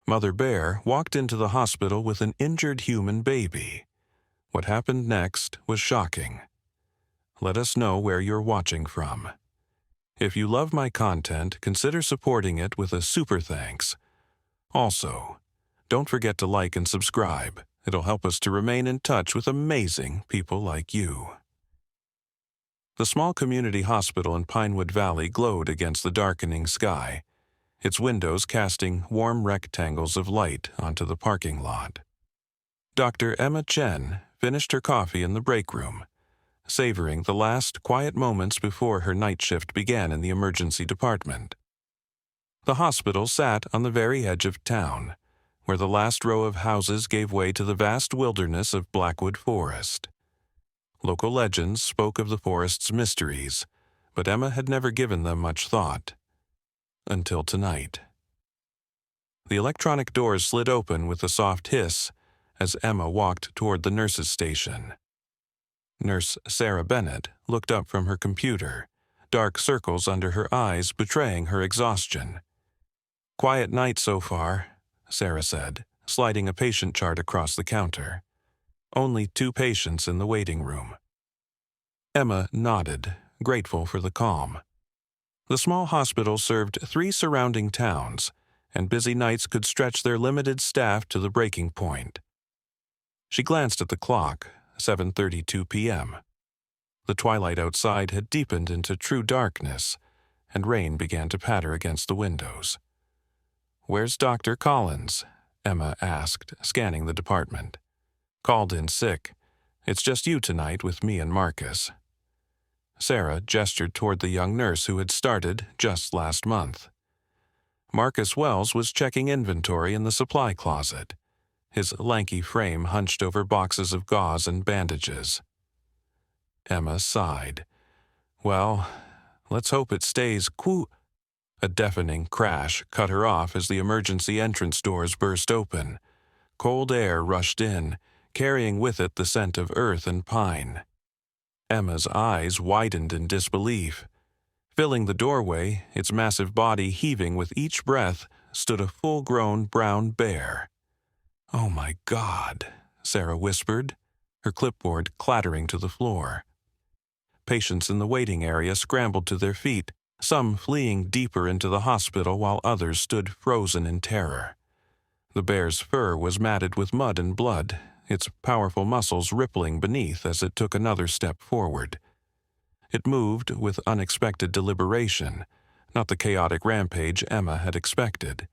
Mother Bear walked into the hospital with an injured human baby. What happened next was shocking. Let us know where you're watching from. If you love my content, consider supporting it with a super thanks. Also, don't forget to like and subscribe. It'll help us to remain in touch with amazing people like you. The small community hospital in Pinewood Valley glowed against the darkening sky, its windows casting warm rectangles of light onto the parking lot. Dr. Emma Chen finished her coffee in the break room, savoring the last quiet moments before her night shift began in the emergency department. The hospital sat on the very edge of town, where the last row of houses gave way to the vast wilderness of Blackwood Forest. Local legends spoke of the forest's mysteries, but Emma had never given them much thought. Until tonight. The electronic doors slid open with a soft hiss as Emma walked toward the nurse's station. Nurse Sarah Bennett looked up from her computer, dark circles under her eyes betraying her exhaustion. "Quiet night so far," Sarah said, sliding a patient chart across the counter. "Only 2 patients in the waiting room." Emma nodded, grateful for the calm. The small hospital served 3 surrounding towns, and busy nights could stretch their limited staff to the breaking point. She glanced at the clock, 7:32 p.m. The twilight outside had deepened into true darkness, and rain began to patter against the windows. "Where's Dr. Collins?" Emma asked, scanning the department. "Called in sick. It's just you tonight with me and Marcus." Sarah gestured toward the young nurse who had started just last month. Marcus Wells was checking inventory in the supply closet, his lanky frame hunched over boxes of gauze and bandages. Emma sighed. "Well, let's hope it stays A deafening crash cut her off as the emergency entrance doors burst open. Cold air rushed in, carrying with it the scent of earth and pine. Emma's eyes widened in disbelief. Filling the doorway, its massive body heaving with each breath, stood a full-grown brown bear. "Oh my God," Sarah whispered, her clipboard clattering to the floor. Patients in the waiting area scrambled to their feet, some fleeing deeper into the hospital while others stood frozen in terror. The bear's fur was matted with mud and blood, its powerful muscles rippling beneath as it took another step forward. It moved with unexpected deliberation, not the chaotic rampage Emma had expected.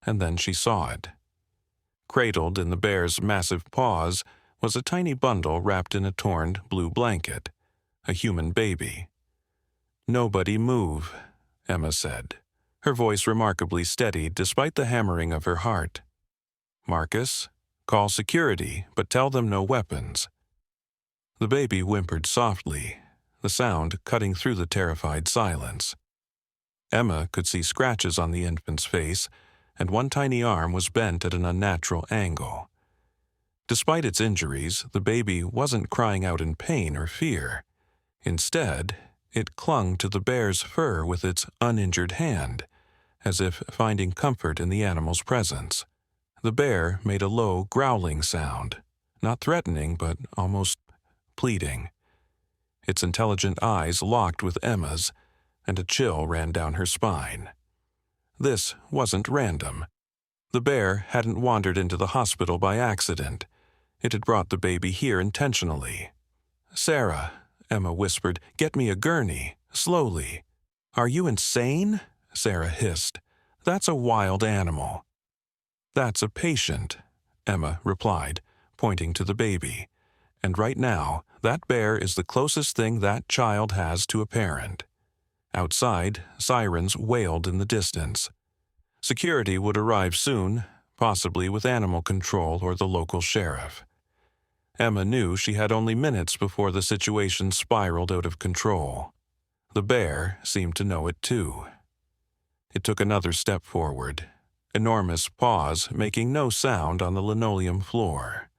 And then she saw it. Cradled in the bear's massive paws was a tiny bundle wrapped in a torn blue blanket, a human baby. "Nobody move," Emma said, her voice remarkably steady despite the hammering of her heart. "Marcus, call security, but tell them no weapons." The baby whimpered softly, the sound cutting through the terrified silence. Emma could see scratches on the infant's face, and one tiny arm was bent at an unnatural angle. Despite its injuries, the baby wasn't crying out in pain or fear. Instead, it clung to the bear's fur with its uninjured hand, as if finding comfort in the animal's presence. The bear made a low, growling sound, not threatening but almost pleading. Its intelligent eyes locked with Emma's, and a chill ran down her spine. This wasn't random. The bear hadn't wandered into the hospital by accident. It had brought the baby here intentionally. "Sarah," Emma whispered, "get me a gurney, slowly." "Are you insane?" Sarah hissed. "That's a wild animal." "That's a patient," Emma replied, pointing to the baby. "And right now, that bear is the closest thing that child has to a parent." Outside, sirens wailed in the distance. Security would arrive soon, possibly with animal control or the local sheriff. Emma knew she had only minutes before the situation spiraled out of control. The bear seemed to know it too. It took another step forward, enormous paws making no sound on the linoleum floor.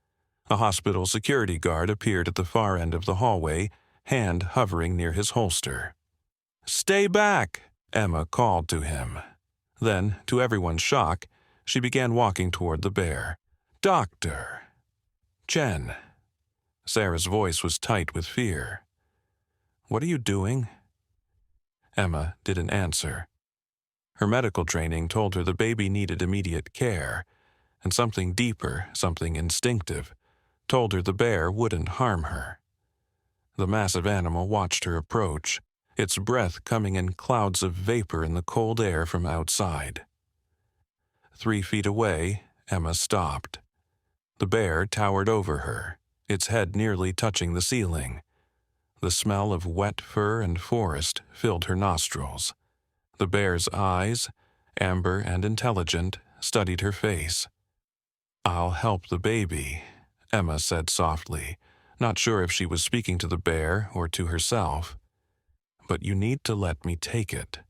A hospital security guard appeared at the far end of the hallway, hand hovering near his holster. "Stay back!" Emma called to him. Then, to everyone's shock, She began walking toward the bear. "Doctor!" "Chen." Sarah's voice was tight with fear. "What are you doing?" Emma didn't answer. Her medical training told her the baby needed immediate care, and something deeper, something instinctive, told her the bear wouldn't harm her. The massive animal watched her approach, its breath coming in clouds of vapor in the cold air from outside. 3 feet away, Emma stopped. The bear towered over her, its head nearly touching the ceiling. The smell of wet fur and forest filled her nostrils. The bear's eyes, amber and intelligent, studied her face. "I'll help the baby," Emma said softly, not sure if she was speaking to the bear or to herself. "But you need to let me take it."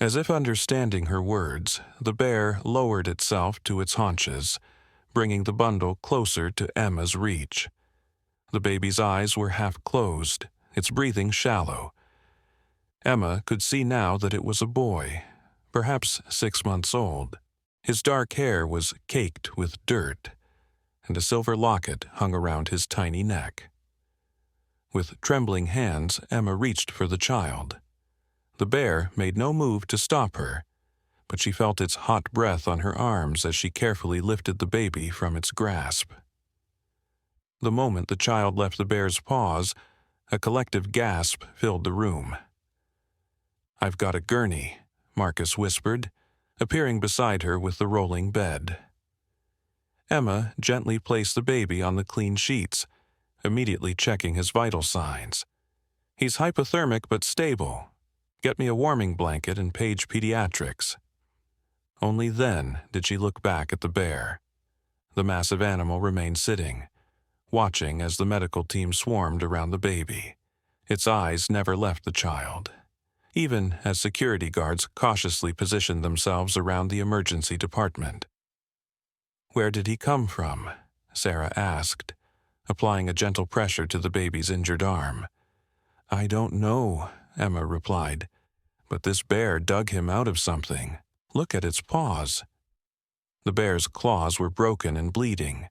As if understanding her words, the bear lowered itself to its haunches, bringing the bundle closer to Emma's reach. The baby's eyes were half closed, its breathing shallow. Emma could see now that it was a boy, perhaps 6 months old. His dark hair was caked with dirt, and a silver locket hung around his tiny neck. With trembling hands, Emma reached for the child. The bear made no move to stop her, but she felt its hot breath on her arms as she carefully lifted the baby from its grasp. The moment the child left the bear's paws, a collective gasp filled the room. "I've got a gurney," Marcus whispered, appearing beside her with the rolling bed. Emma gently placed the baby on the clean sheets, immediately checking his vital signs. "He's hypothermic but stable. Get me a warming blanket and page pediatrics." Only then did she look back at the bear. The massive animal remained sitting, watching as the medical team swarmed around the baby. Its eyes never left the child, even as security guards cautiously positioned themselves around the emergency department. "Where did he come from?" Sarah asked, applying a gentle pressure to the baby's injured arm. "I don't know," Emma replied, "but this bear dug him out of something. Look at its paws." The bear's claws were broken and bleeding,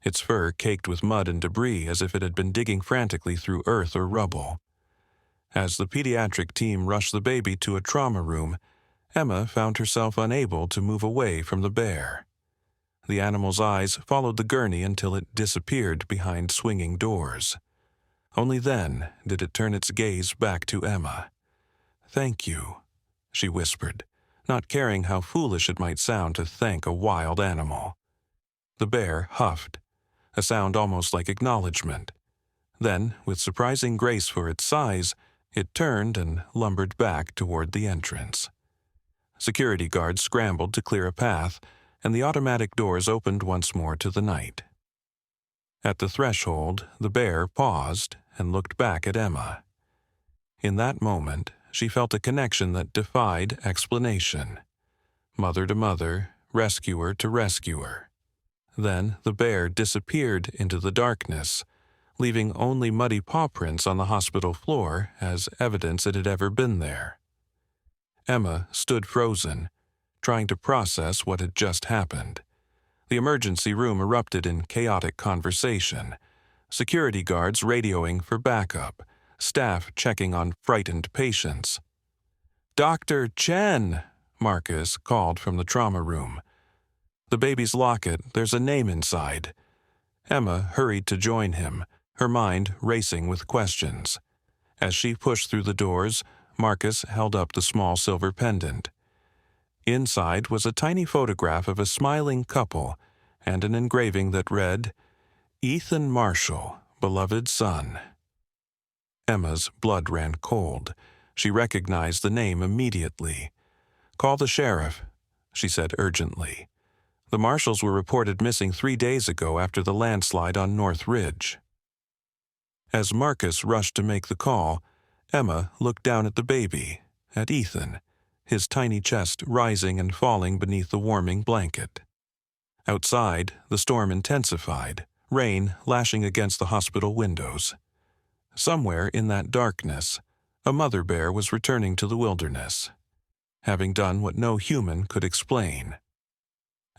its fur caked with mud and debris as if it had been digging frantically through earth or rubble. As the pediatric team rushed the baby to a trauma room, Emma found herself unable to move away from the bear. The animal's eyes followed the gurney until it disappeared behind swinging doors. Only then did it turn its gaze back to Emma. "Thank you," she whispered, not caring how foolish it might sound to thank a wild animal. The bear huffed, a sound almost like acknowledgement. Then, with surprising grace for its size, it turned and lumbered back toward the entrance. Security guards scrambled to clear a path, and the automatic doors opened once more to the night. At the threshold, the bear paused and looked back at Emma. In that moment, she felt a connection that defied explanation. Mother to mother, rescuer to rescuer. Then the bear disappeared into the darkness, leaving only muddy paw prints on the hospital floor as evidence it had ever been there. Emma stood frozen, trying to process what had just happened. The emergency room erupted in chaotic conversation, security guards radioing for backup, staff checking on frightened patients. "Dr. Chen," Marcus called from the trauma room. "The baby's locket, there's a name inside." Emma hurried to join him, her mind racing with questions. As she pushed through the doors, Marcus held up the small silver pendant. Inside was a tiny photograph of a smiling couple and an engraving that read, "Ethan Marshall, beloved son." Emma's blood ran cold. She recognized the name immediately. "Call the sheriff," she said urgently. "The Marshalls were reported missing 3 days ago after the landslide on North Ridge." As Marcus rushed to make the call, Emma looked down at the baby, at Ethan, his tiny chest rising and falling beneath the warming blanket. Outside, the storm intensified, rain lashing against the hospital windows. Somewhere in that darkness, a mother bear was returning to the wilderness, having done what no human could explain.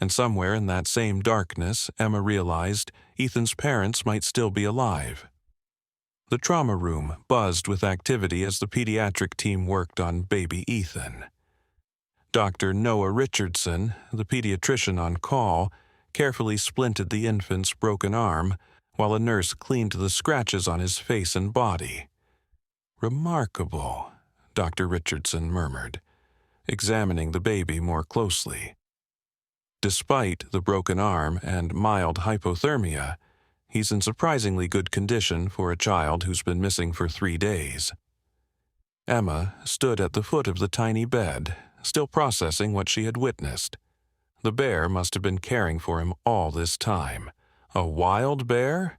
And somewhere in that same darkness, Emma realized Ethan's parents might still be alive. The trauma room buzzed with activity as the pediatric team worked on baby Ethan. Dr. Noah Richardson, the pediatrician on call, carefully splinted the infant's broken arm while a nurse cleaned the scratches on his face and body. "Remarkable," Dr. Richardson murmured, examining the baby more closely. Despite the broken arm and mild hypothermia, he's in surprisingly good condition for a child who's been missing for 3 days. Emma stood at the foot of the tiny bed, still processing what she had witnessed. The bear must have been caring for him all this time. A wild bear?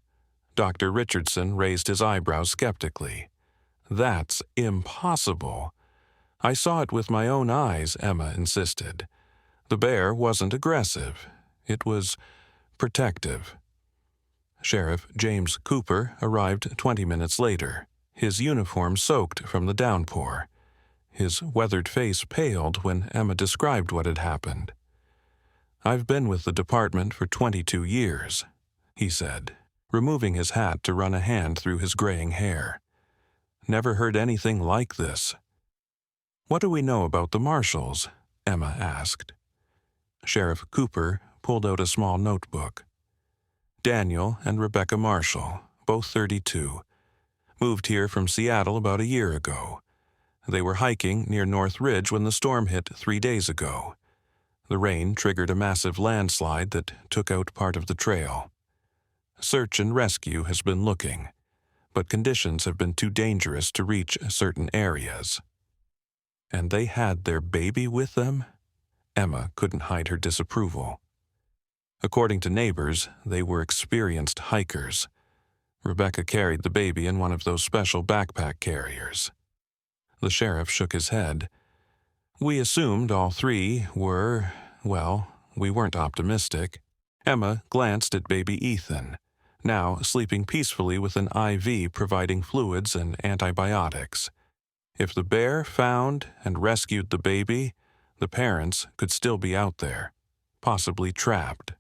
Dr. Richardson raised his eyebrows skeptically. "That's impossible." "I saw it with my own eyes," Emma insisted. "The bear wasn't aggressive. It was protective." Sheriff James Cooper arrived 20 minutes later, his uniform soaked from the downpour. His weathered face paled when Emma described what had happened. "I've been with the department for 22 years, he said, removing his hat to run a hand through his graying hair. "Never heard anything like this." "What do we know about the Marshalls?" Emma asked. Sheriff Cooper pulled out a small notebook. Daniel and Rebecca Marshall, both 32, moved here from Seattle about a year ago. They were hiking near North Ridge when the storm hit 3 days ago. The rain triggered a massive landslide that took out part of the trail. Search and rescue has been looking, but conditions have been too dangerous to reach certain areas. And they had their baby with them? Emma couldn't hide her disapproval. According to neighbors, they were experienced hikers. Rebecca carried the baby in one of those special backpack carriers. The sheriff shook his head. "We assumed all 3 were, well, we weren't optimistic." Emma glanced at baby Ethan, now sleeping peacefully with an IV providing fluids and antibiotics. If the bear found and rescued the baby, the parents could still be out there, possibly trapped.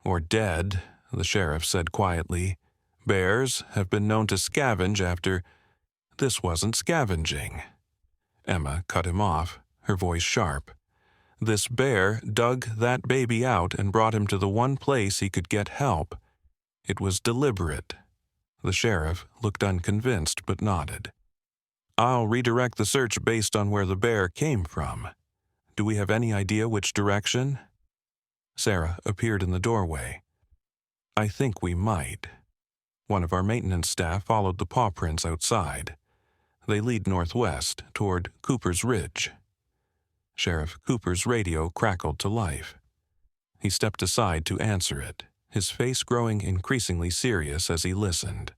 "Or dead," the sheriff said quietly. "Bears have been known to scavenge after—" "This wasn't scavenging." Emma cut him off, her voice sharp. "This bear dug that baby out and brought him to the one place he could get help. It was deliberate." The sheriff looked unconvinced but nodded. "I'll redirect the search based on where the bear came from. Do we have any idea which direction?" Sarah appeared in the doorway. "I think we might." One of our maintenance staff followed the paw prints outside. They lead northwest toward Cooper's Ridge. Sheriff Cooper's radio crackled to life. He stepped aside to answer it, his face growing increasingly serious as he listened.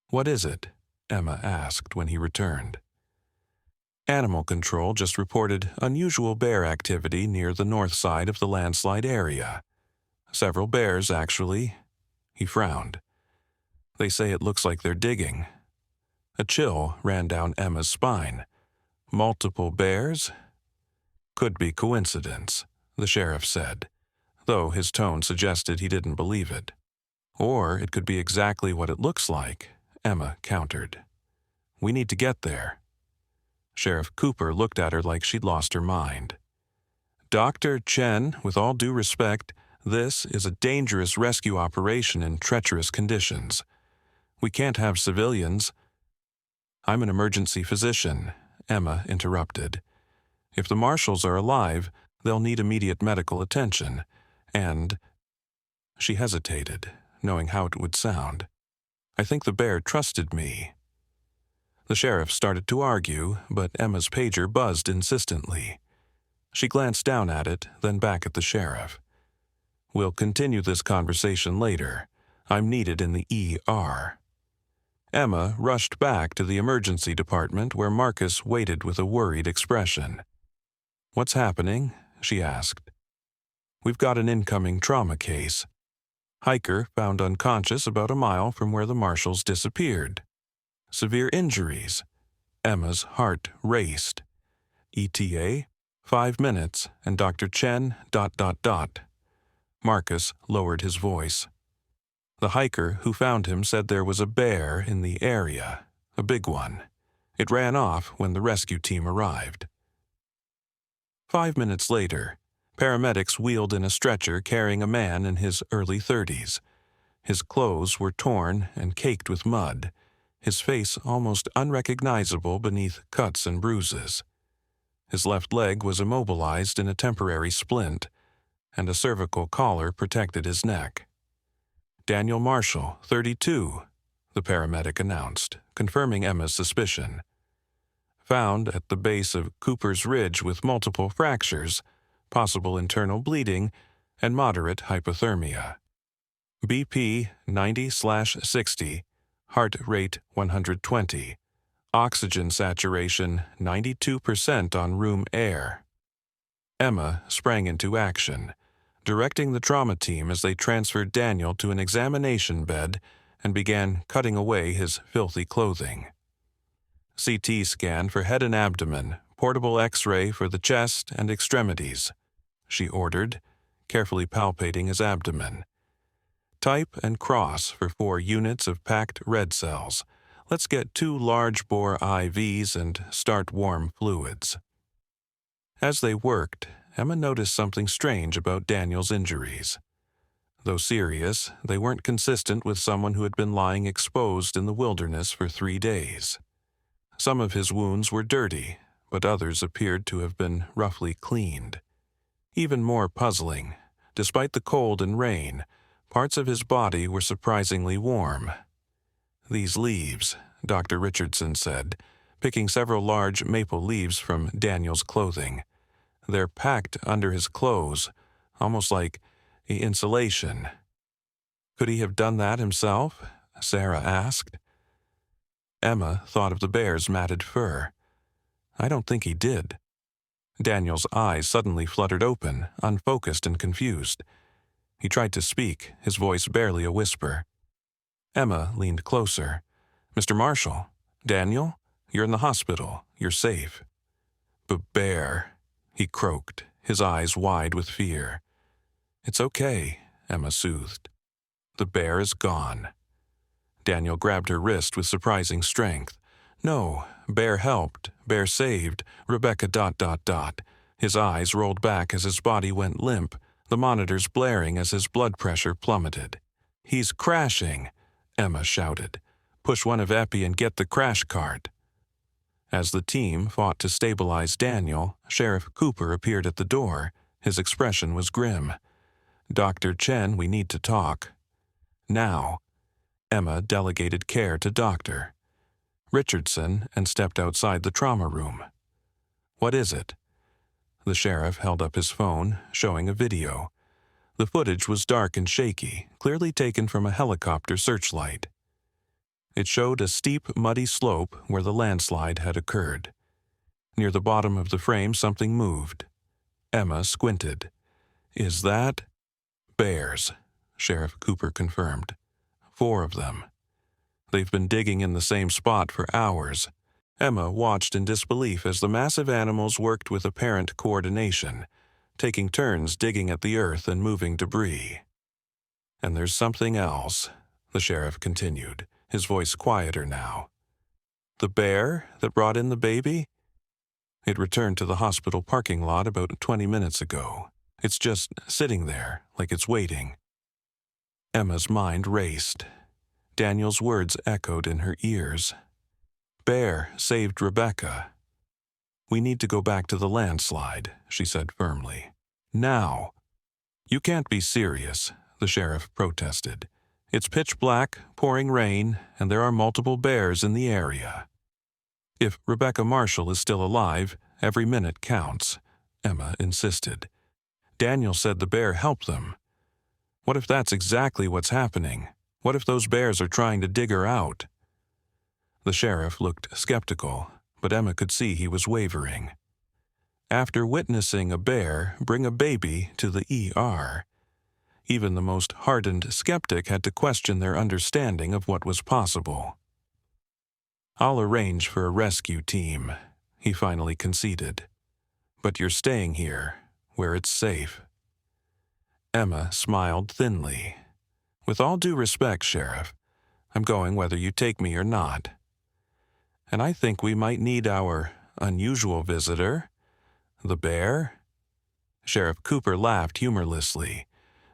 "What is it?" Emma asked when he returned. "Animal Control just reported unusual bear activity near the north side of the landslide area. Several bears, actually." He frowned. "They say it looks like they're digging." A chill ran down Emma's spine. "Multiple bears?" "Could be coincidence," the sheriff said, though his tone suggested he didn't believe it. "Or it could be exactly what it looks like," Emma countered. "We need to get there." Sheriff Cooper looked at her like she'd lost her mind. "Dr. Chen, with all due respect, this is a dangerous rescue operation in treacherous conditions. We can't have civilians—" "I'm an emergency physician," Emma interrupted. "If the Marshalls are alive, they'll need immediate medical attention, and—" She hesitated, knowing how it would sound. "I think the bear trusted me." The sheriff started to argue, but Emma's pager buzzed insistently. She glanced down at it, then back at the sheriff. "We'll continue this conversation later. I'm needed in the ER." Emma rushed back to the emergency department where Marcus waited with a worried expression. "What's happening?" she asked. "We've got an incoming trauma case. Hiker found unconscious about a mile from where the Marshalls disappeared. Severe injuries." Emma's heart raced. "ETA? 5 minutes, and Dr. Chen ... Marcus lowered his voice. The hiker who found him said there was a bear in the area, a big one. It ran off when the rescue team arrived. 5 minutes later, paramedics wheeled in a stretcher carrying a man in his early 30s. His clothes were torn and caked with mud, his face almost unrecognizable beneath cuts and bruises. His left leg was immobilized in a temporary splint, and a cervical collar protected his neck. Daniel Marshall, 32, the paramedic announced, confirming Emma's suspicion. Found at the base of Cooper's Ridge with multiple fractures, possible internal bleeding, and moderate hypothermia. BP 90/60, heart rate 120, oxygen saturation 92% on room air. Emma sprang into action, directing the trauma team as they transferred Daniel to an examination bed and began cutting away his filthy clothing. CT scan for head and abdomen, portable X-ray for the chest and extremities, she ordered, carefully palpating his abdomen. Type and cross for 4 units of packed red cells. Let's get 2 large-bore IVs and start warm fluids. As they worked, Emma noticed something strange about Daniel's injuries. Though serious, they weren't consistent with someone who had been lying exposed in the wilderness for 3 days. Some of his wounds were dirty, but others appeared to have been roughly cleaned. Even more puzzling, despite the cold and rain, parts of his body were surprisingly warm. "These leaves," Dr. Richardson said, picking several large maple leaves from Daniel's clothing. "They're packed under his clothes, almost like insulation." "Could he have done that himself?" Sarah asked. Emma thought of the bear's matted fur. "I don't think he did." Daniel's eyes suddenly fluttered open, unfocused and confused. He tried to speak, his voice barely a whisper. Emma leaned closer. "Mr. Marshall, Daniel, you're in the hospital. You're safe." "But bear," he croaked, his eyes wide with fear. "It's okay," Emma soothed. "The bear is gone." Daniel grabbed her wrist with surprising strength. "No, bear helped, bear saved, Rebecca ... His eyes rolled back as his body went limp, the monitors blaring as his blood pressure plummeted. "He's crashing," Emma shouted. "Push one of Epi and get the crash cart." As the team fought to stabilize Daniel, Sheriff Cooper appeared at the door. His expression was grim. "Dr. Chen, we need to talk." "Now." Emma delegated care to Dr. Richardson and stepped outside the trauma room. "What is it?" The sheriff held up his phone, showing a video. The footage was dark and shaky, clearly taken from a helicopter searchlight. It showed a steep, muddy slope where the landslide had occurred. Near the bottom of the frame, something moved. Emma squinted. "Is that—" "Bears," Sheriff Cooper confirmed. 4 of them. They've been digging in the same spot for hours. Emma watched in disbelief as the massive animals worked with apparent coordination, taking turns digging at the earth and moving debris. "And there's something else," the sheriff continued, his voice quieter now. "The bear that brought in the baby? It returned to the hospital parking lot about 20 minutes ago. It's just sitting there, like it's waiting." Emma's mind raced. Daniel's words echoed in her ears. "Bear saved Rebecca." "We need to go back to the landslide," she said firmly. "Now." "You can't be serious," the sheriff protested. "It's pitch black, pouring rain, and there are multiple bears in the area." "If Rebecca Marshall is still alive, every minute counts," Emma insisted. "Daniel said the bear helped them. What if that's exactly what's happening? What if those bears are trying to dig her out?" The sheriff looked skeptical, but Emma could see he was wavering. After witnessing a bear bring a baby to the ER, even the most hardened skeptic had to question their understanding of what was possible. "I'll arrange for a rescue team," he finally conceded. But you're staying here, where it's safe. Emma smiled thinly. With all due respect, Sheriff, I'm going whether you take me or not. And I think we might need our unusual visitor, the bear. Sheriff Cooper laughed humorlessly.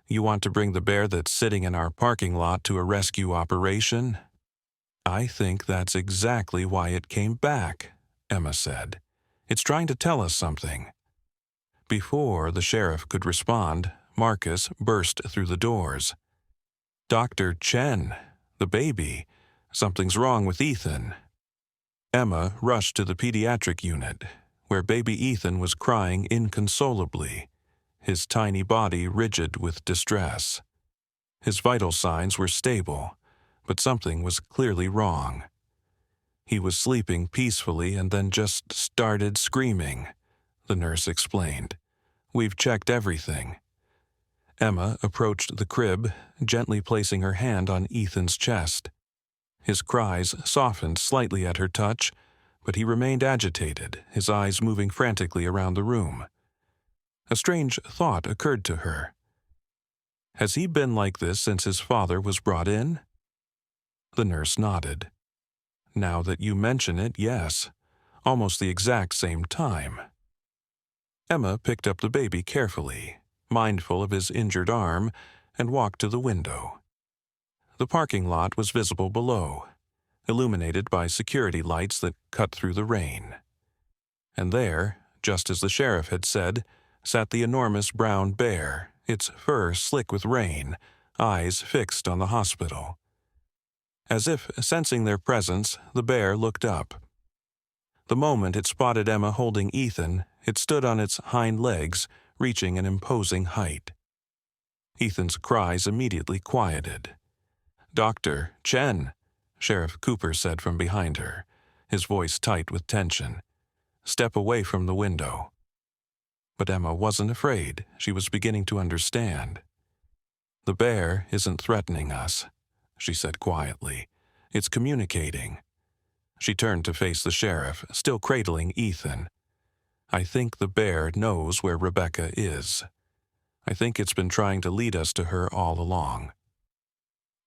You want to bring the bear that's sitting in our parking lot to a rescue operation? I think that's exactly why it came back, Emma said. It's trying to tell us something. Before the sheriff could respond, Marcus burst through the doors. Dr. Chen, the baby. Something's wrong with Ethan. Emma rushed to the pediatric unit, where baby Ethan was crying inconsolably, his tiny body rigid with distress. His vital signs were stable, but something was clearly wrong. He was sleeping peacefully and then just started screaming, the nurse explained. We've checked everything. Emma approached the crib, gently placing her hand on Ethan's chest. His cries softened slightly at her touch, but he remained agitated, his eyes moving frantically around the room. A strange thought occurred to her. Has he been like this since his father was brought in? The nurse nodded. Now that you mention it, yes, almost the exact same time. Emma picked up the baby carefully, mindful of his injured arm, and walked to the window. The parking lot was visible below, illuminated by security lights that cut through the rain. And there, just as the sheriff had said, sat the enormous brown bear, its fur slick with rain, eyes fixed on the hospital. As if sensing their presence, the bear looked up. The moment it spotted Emma holding Ethan, it stood on its hind legs, reaching an imposing height. Ethan's cries immediately quieted. Dr. Chen, Sheriff Cooper said from behind her, his voice tight with tension. Step away from the window. But Emma wasn't afraid. She was beginning to understand. The bear isn't threatening us, she said quietly. It's communicating. She turned to face the sheriff, still cradling Ethan. I think the bear knows where Rebecca is. I think it's been trying to lead us to her all along.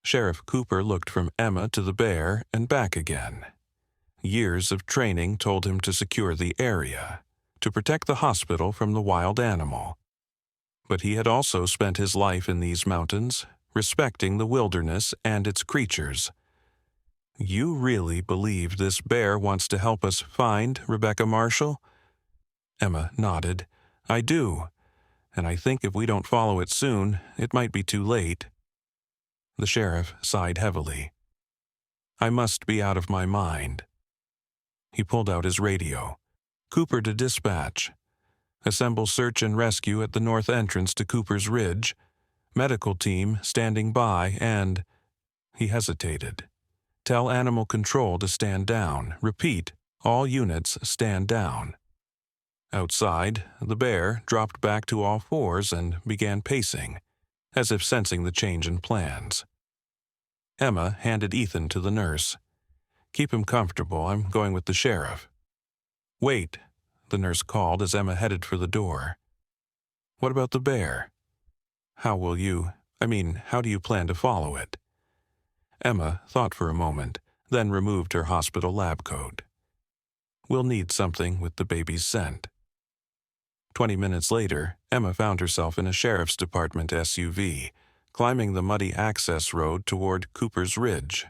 Sheriff Cooper looked from Emma to the bear and back again. Years of training told him to secure the area, to protect the hospital from the wild animal. But he had also spent his life in these mountains, respecting the wilderness and its creatures. You really believe this bear wants to help us find Rebecca Marshall? Emma nodded. I do, and I think if we don't follow it soon, it might be too late. The sheriff sighed heavily. I must be out of my mind. He pulled out his radio. Cooper to dispatch. Assemble search and rescue at the north entrance to Cooper's Ridge. Medical team standing by and... He hesitated. Tell animal control to stand down. Repeat, all units stand down. Outside, the bear dropped back to all fours and began pacing, as if sensing the change in plans. Emma handed Ethan to the nurse. Keep him comfortable. I'm going with the sheriff. Wait, the nurse called as Emma headed for the door. What about the bear? How do you plan to follow it? Emma thought for a moment, then removed her hospital lab coat. We'll need something with the baby's scent. 20 minutes later, Emma found herself in a sheriff's department SUV, climbing the muddy access road toward Cooper's Ridge.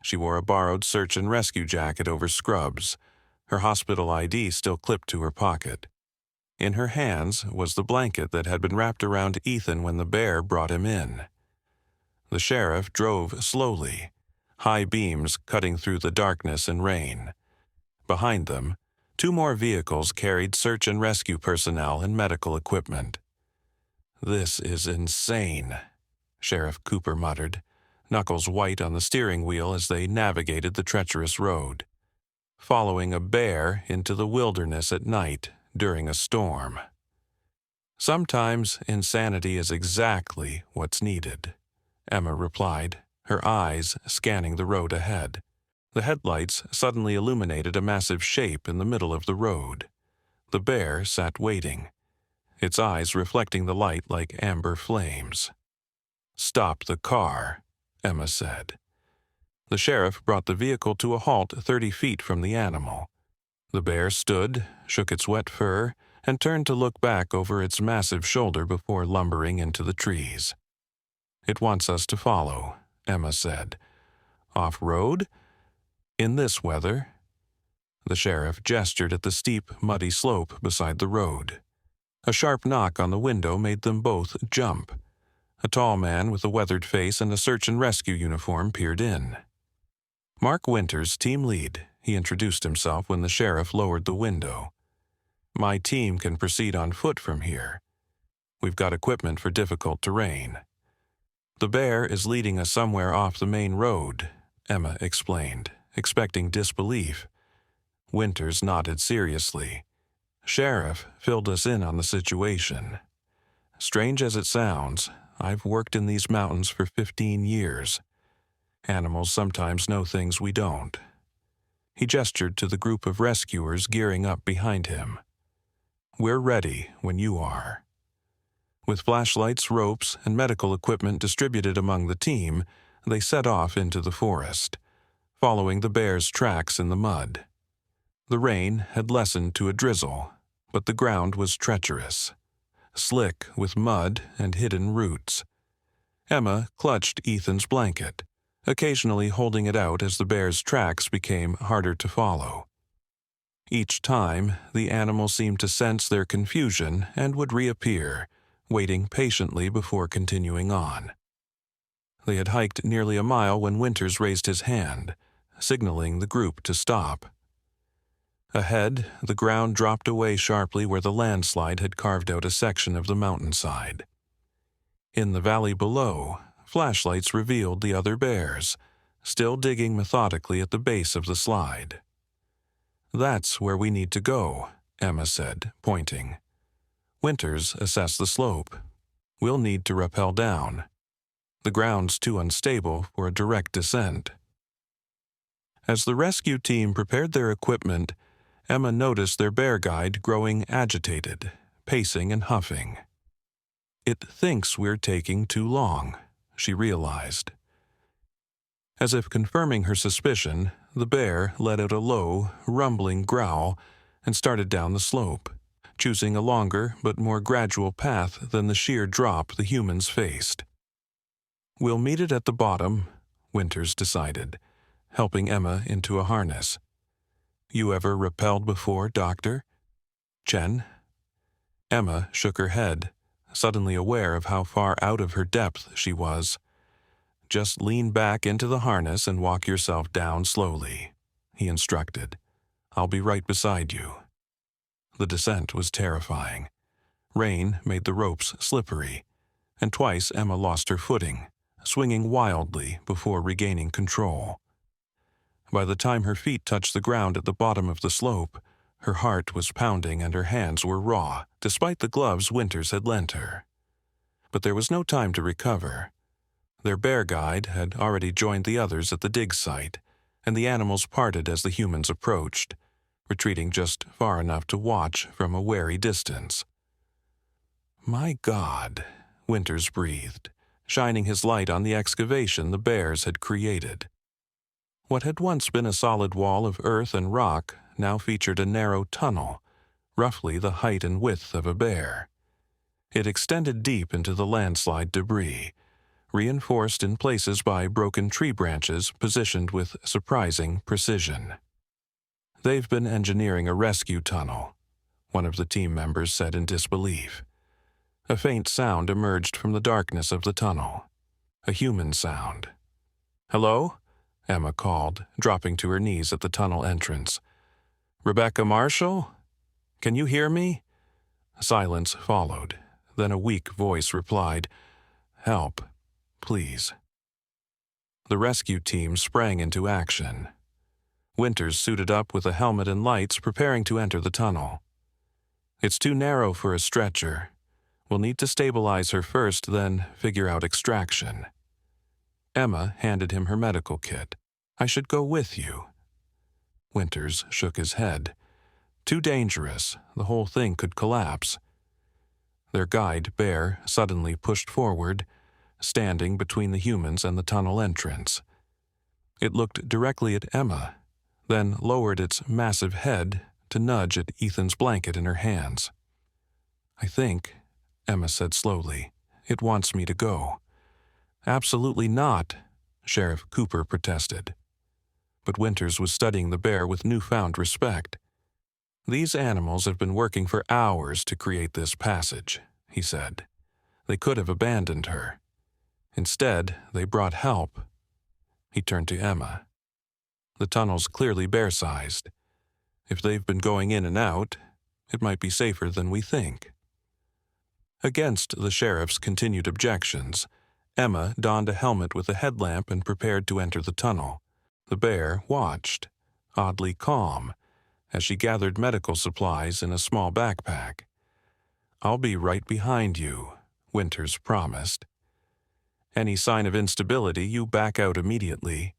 She wore a borrowed search and rescue jacket over scrubs, her hospital ID still clipped to her pocket. In her hands was the blanket that had been wrapped around Ethan when the bear brought him in. The sheriff drove slowly, high beams cutting through the darkness and rain. Behind them, 2 more vehicles carried search and rescue personnel and medical equipment. This is insane, Sheriff Cooper muttered, knuckles white on the steering wheel as they navigated the treacherous road. Following a bear into the wilderness at night during a storm. Sometimes insanity is exactly what's needed, Emma replied, her eyes scanning the road ahead. The headlights suddenly illuminated a massive shape in the middle of the road. The bear sat waiting, its eyes reflecting the light like amber flames. "Stop the car," Emma said. The sheriff brought the vehicle to a halt 30 feet from the animal. The bear stood, shook its wet fur, and turned to look back over its massive shoulder before lumbering into the trees. "It wants us to follow," Emma said. "Off-road? In this weather?" The sheriff gestured at the steep, muddy slope beside the road. A sharp knock on the window made them both jump. A tall man with a weathered face and a search and rescue uniform peered in. "Mark Winters, team lead," he introduced himself when the sheriff lowered the window. "My team can proceed on foot from here. We've got equipment for difficult terrain." "The bear is leading us somewhere off the main road," Emma explained, expecting disbelief. Winters nodded seriously. "Sheriff filled us in on the situation. Strange as it sounds, I've worked in these mountains for 15 years. Animals sometimes know things we don't." He gestured to the group of rescuers gearing up behind him. "We're ready when you are." With flashlights, ropes, and medical equipment distributed among the team, they set off into the forest, following the bear's tracks in the mud. The rain had lessened to a drizzle, but the ground was treacherous, slick with mud and hidden roots. Emma clutched Ethan's blanket, occasionally holding it out as the bear's tracks became harder to follow. Each time, the animal seemed to sense their confusion and would reappear, waiting patiently before continuing on. They had hiked nearly a mile when Winters raised his hand, signaling the group to stop. Ahead, the ground dropped away sharply where the landslide had carved out a section of the mountainside. In the valley below, flashlights revealed the other bears, still digging methodically at the base of the slide. "That's where we need to go," Emma said, pointing. Winters assessed the slope. "We'll need to rappel down. The ground's too unstable for a direct descent." As the rescue team prepared their equipment, Emma noticed their bear guide growing agitated, pacing and huffing. "It thinks we're taking too long," she realized. As if confirming her suspicion, the bear let out a low, rumbling growl and started down the slope, choosing a longer but more gradual path than the sheer drop the humans faced. "We'll meet it at the bottom," Winters decided, helping Emma into a harness. "You ever rappelled before, Doctor?" "Chen?" Emma shook her head, suddenly aware of how far out of her depth she was. "Just lean back into the harness and walk yourself down slowly," he instructed. "I'll be right beside you." The descent was terrifying. Rain made the ropes slippery, and twice Emma lost her footing, swinging wildly before regaining control. By the time her feet touched the ground at the bottom of the slope, her heart was pounding and her hands were raw, despite the gloves Winters had lent her. But there was no time to recover. Their bear guide had already joined the others at the dig site, and the animals parted as the humans approached, retreating just far enough to watch from a wary distance. "My God," Winters breathed, shining his light on the excavation the bears had created. What had once been a solid wall of earth and rock now featured a narrow tunnel, roughly the height and width of a bear. It extended deep into the landslide debris, reinforced in places by broken tree branches positioned with surprising precision. "They've been engineering a rescue tunnel," one of the team members said in disbelief. A faint sound emerged from the darkness of the tunnel. A human sound. "Hello?" Emma called, dropping to her knees at the tunnel entrance. "Rebecca Marshall? Can you hear me?" Silence followed. Then a weak voice replied, "Help, please." The rescue team sprang into action. Winters suited up with a helmet and lights, preparing to enter the tunnel. "It's too narrow for a stretcher. We'll need to stabilize her first, then figure out extraction." Emma handed him her medical kit. "I should go with you." Winters shook his head. Too dangerous. The whole thing could collapse. Their guide, Bear, suddenly pushed forward, standing between the humans and the tunnel entrance. It looked directly at Emma, then lowered its massive head to nudge at Ethan's blanket in her hands. "I think," Emma said slowly, "it wants me to go." "Absolutely not," Sheriff Cooper protested. But Winters was studying the bear with newfound respect. "These animals have been working for hours to create this passage," he said. "They could have abandoned her. Instead, they brought help." He turned to Emma. "The tunnel's clearly bear-sized. If they've been going in and out, it might be safer than we think." Against the sheriff's continued objections, Emma donned a helmet with a headlamp and prepared to enter the tunnel. The bear watched, oddly calm, as she gathered medical supplies in a small backpack. "I'll be right behind you," Winters promised. "Any sign of instability, you back out immediately."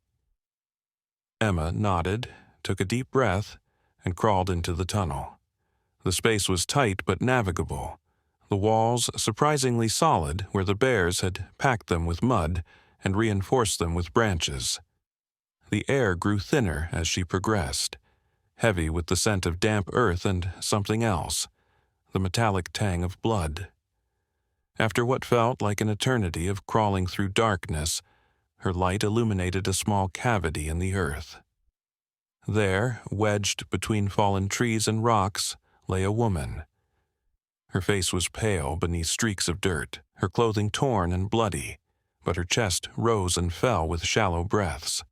Emma nodded, took a deep breath, and crawled into the tunnel. The space was tight but navigable, the walls surprisingly solid where the bears had packed them with mud and reinforced them with branches. The air grew thinner as she progressed, heavy with the scent of damp earth and something else, the metallic tang of blood. After what felt like an eternity of crawling through darkness, her light illuminated a small cavity in the earth. There, wedged between fallen trees and rocks, lay a woman. Her face was pale beneath streaks of dirt, her clothing torn and bloody, but her chest rose and fell with shallow breaths.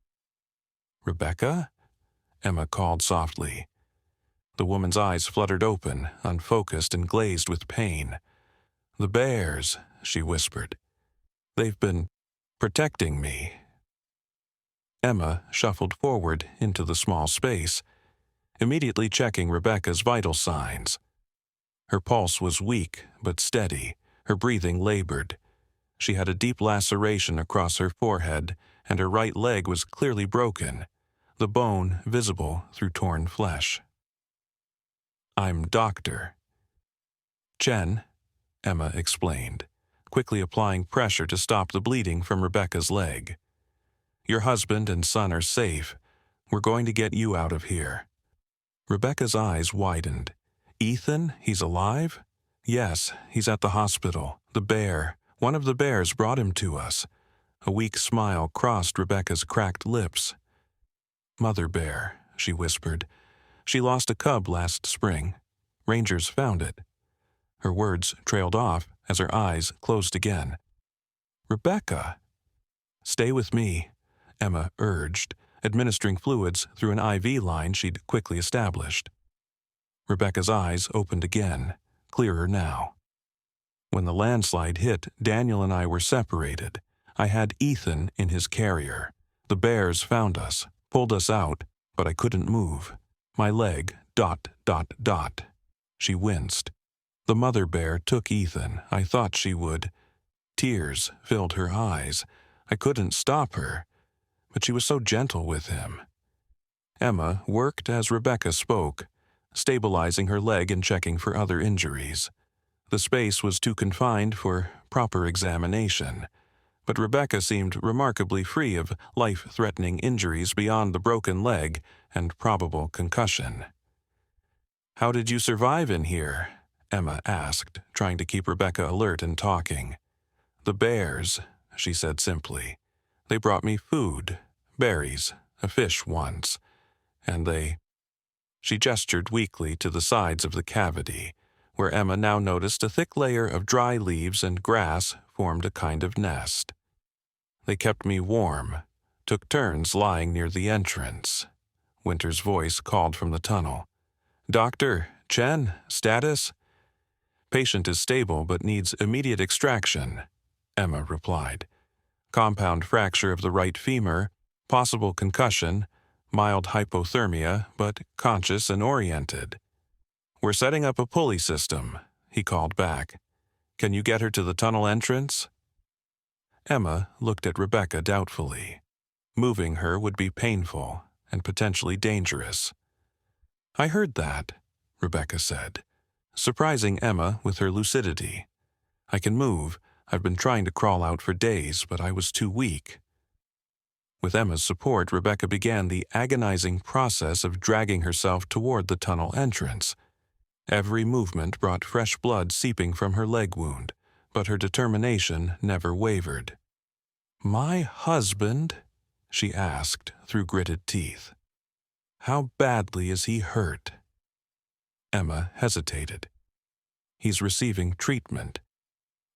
"Rebecca?" Emma called softly. The woman's eyes fluttered open, unfocused and glazed with pain. "The bears," she whispered. "They've been protecting me." Emma shuffled forward into the small space, immediately checking Rebecca's vital signs. Her pulse was weak but steady, her breathing labored. She had a deep laceration across her forehead, and her right leg was clearly broken, the bone visible through torn flesh. "I'm Doctor Chen," Emma explained, quickly applying pressure to stop the bleeding from Rebecca's leg. "Your husband and son are safe. We're going to get you out of here." Rebecca's eyes widened. "Ethan? He's alive?" "Yes, he's at the hospital. The bear. One of the bears brought him to us." A weak smile crossed Rebecca's cracked lips. "Mother bear," she whispered. "She lost a cub last spring. Rangers found it." Her words trailed off as her eyes closed again. "Rebecca!" "Stay with me," Emma urged, administering fluids through an IV line she'd quickly established. Rebecca's eyes opened again, clearer now. "When the landslide hit, Daniel and I were separated. I had Ethan in his carrier. The bears found us, pulled us out, but I couldn't move. My leg, ... She winced. "The mother bear took Ethan. I thought she would." Tears filled her eyes. "I couldn't stop her, but she was so gentle with him." Emma worked as Rebecca spoke, stabilizing her leg and checking for other injuries. The space was too confined for proper examination, but Rebecca seemed remarkably free of life-threatening injuries beyond the broken leg and probable concussion. "How did you survive in here?" Emma asked, trying to keep Rebecca alert and talking. "The bears," she said simply. "They brought me food, berries, a fish once, and they—" She gestured weakly to the sides of the cavity, where Emma now noticed a thick layer of dry leaves and grass formed a kind of nest. "They kept me warm, took turns lying near the entrance." Winter's voice called from the tunnel. "Doctor, Chen, status?" "Patient is stable but needs immediate extraction," Emma replied. "Compound fracture of the right femur, possible concussion, mild hypothermia, but conscious and oriented." "We're setting up a pulley system," he called back. "Can you get her to the tunnel entrance?" Emma looked at Rebecca doubtfully. Moving her would be painful and potentially dangerous. "I heard that," Rebecca said, surprising Emma with her lucidity. I can move. I've been trying to crawl out for days, but I was too weak. With Emma's support, Rebecca began the agonizing process of dragging herself toward the tunnel entrance. Every movement brought fresh blood seeping from her leg wound, but her determination never wavered. "My husband?" she asked through gritted teeth. "How badly is he hurt?" Emma hesitated. "He's receiving treatment.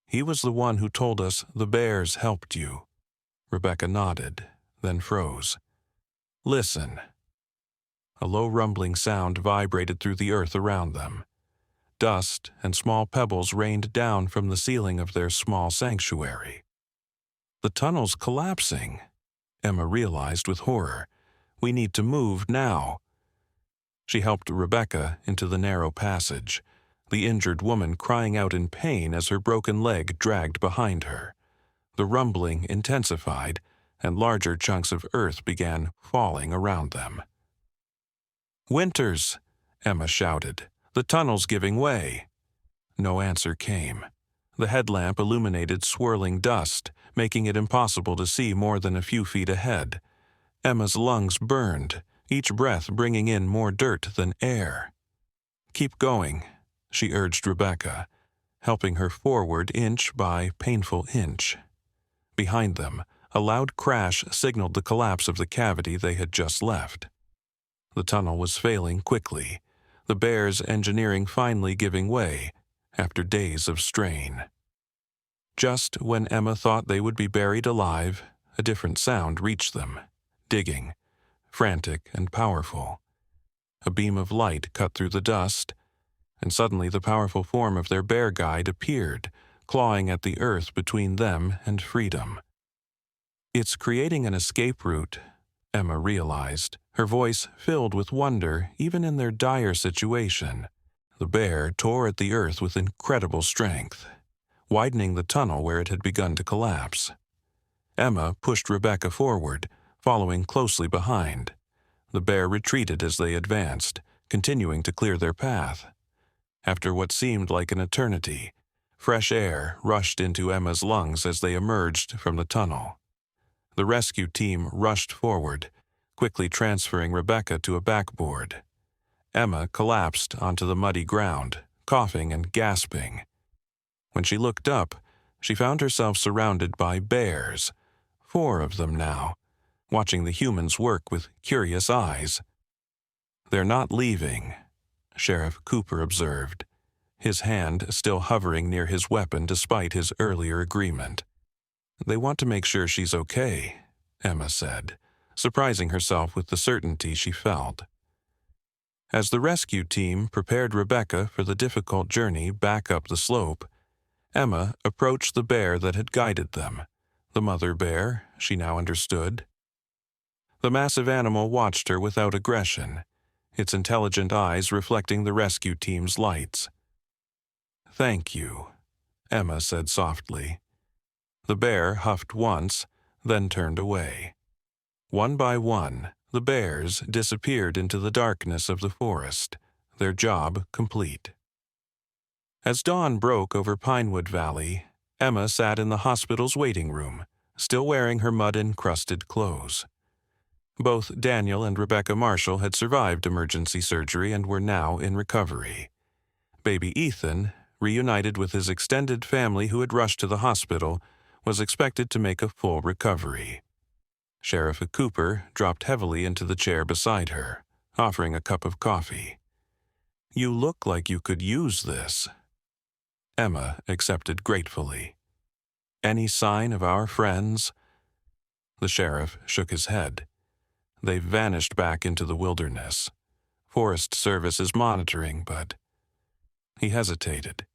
He was the one who told us the bears helped you." Rebecca nodded, then froze. "Listen." A low rumbling sound vibrated through the earth around them. Dust and small pebbles rained down from the ceiling of their small sanctuary. "The tunnel's collapsing," Emma realized with horror. "We need to move now." She helped Rebecca into the narrow passage, the injured woman crying out in pain as her broken leg dragged behind her. The rumbling intensified, and larger chunks of earth began falling around them. "Winters!" Emma shouted. "The tunnel's giving way." No answer came. The headlamp illuminated swirling dust, making it impossible to see more than a few feet ahead. Emma's lungs burned, each breath bringing in more dirt than air. "Keep going," she urged Rebecca, helping her forward inch by painful inch. Behind them, a loud crash signaled the collapse of the cavity they had just left. The tunnel was failing quickly, the bears' engineering finally giving way after days of strain. Just when Emma thought they would be buried alive, a different sound reached them, digging, frantic and powerful. A beam of light cut through the dust, and suddenly the powerful form of their bear guide appeared, clawing at the earth between them and freedom. "It's creating an escape route," Emma realized, her voice filled with wonder even in their dire situation. The bear tore at the earth with incredible strength, widening the tunnel where it had begun to collapse. Emma pushed Rebecca forward, following closely behind. The bear retreated as they advanced, continuing to clear their path. After what seemed like an eternity, fresh air rushed into Emma's lungs as they emerged from the tunnel. The rescue team rushed forward, quickly transferring Rebecca to a backboard. Emma collapsed onto the muddy ground, coughing and gasping. When she looked up, she found herself surrounded by bears, 4 of them now, watching the humans work with curious eyes. "They're not leaving," Sheriff Cooper observed, his hand still hovering near his weapon despite his earlier agreement. "They want to make sure she's okay," Emma said, surprising herself with the certainty she felt. As the rescue team prepared Rebecca for the difficult journey back up the slope, Emma approached the bear that had guided them, the mother bear, she now understood. The massive animal watched her without aggression, its intelligent eyes reflecting the rescue team's lights. "Thank you," Emma said softly. The bear huffed once, then turned away. One by one, the bears disappeared into the darkness of the forest, their job complete. As dawn broke over Pinewood Valley, Emma sat in the hospital's waiting room, still wearing her mud-encrusted clothes. Both Daniel and Rebecca Marshall had survived emergency surgery and were now in recovery. Baby Ethan, reunited with his extended family who had rushed to the hospital, was expected to make a full recovery. Sheriff Cooper dropped heavily into the chair beside her, offering a cup of coffee. "You look like you could use this." Emma accepted gratefully. "Any sign of our friends?" The sheriff shook his head. "They've vanished back into the wilderness. Forest Service is monitoring, but—" He hesitated.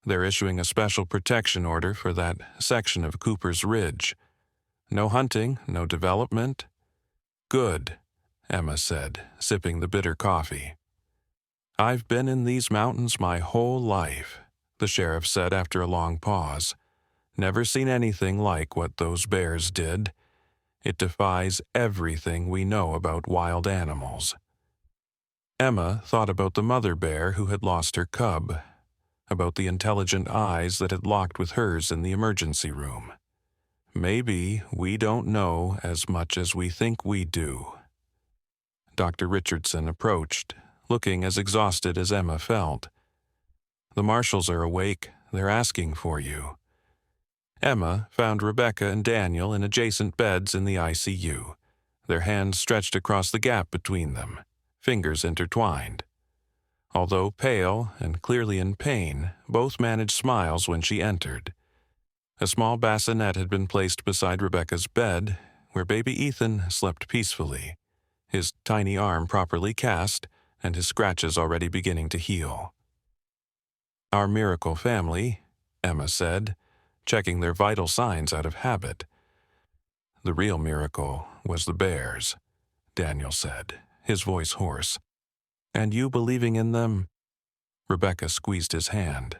"They're issuing a special protection order for that section of Cooper's Ridge. No hunting, no development." "Good," Emma said, sipping the bitter coffee. "I've been in these mountains my whole life," the sheriff said after a long pause. "Never seen anything like what those bears did. It defies everything we know about wild animals." Emma thought about the mother bear who had lost her cub, about the intelligent eyes that had locked with hers in the emergency room. Maybe we don't know as much as we think we do. Dr. Richardson approached, looking as exhausted as Emma felt. The marshals are awake. They're asking for you. Emma found Rebecca and Daniel in adjacent beds in the ICU, their hands stretched across the gap between them, fingers intertwined. Although pale and clearly in pain, both managed smiles when she entered. A small bassinet had been placed beside Rebecca's bed, where baby Ethan slept peacefully, his tiny arm properly cast and his scratches already beginning to heal. "Our miracle family," Emma said, checking their vital signs out of habit. "The real miracle was the bears," Daniel said, his voice hoarse. "And you believing in them?" Rebecca squeezed his hand.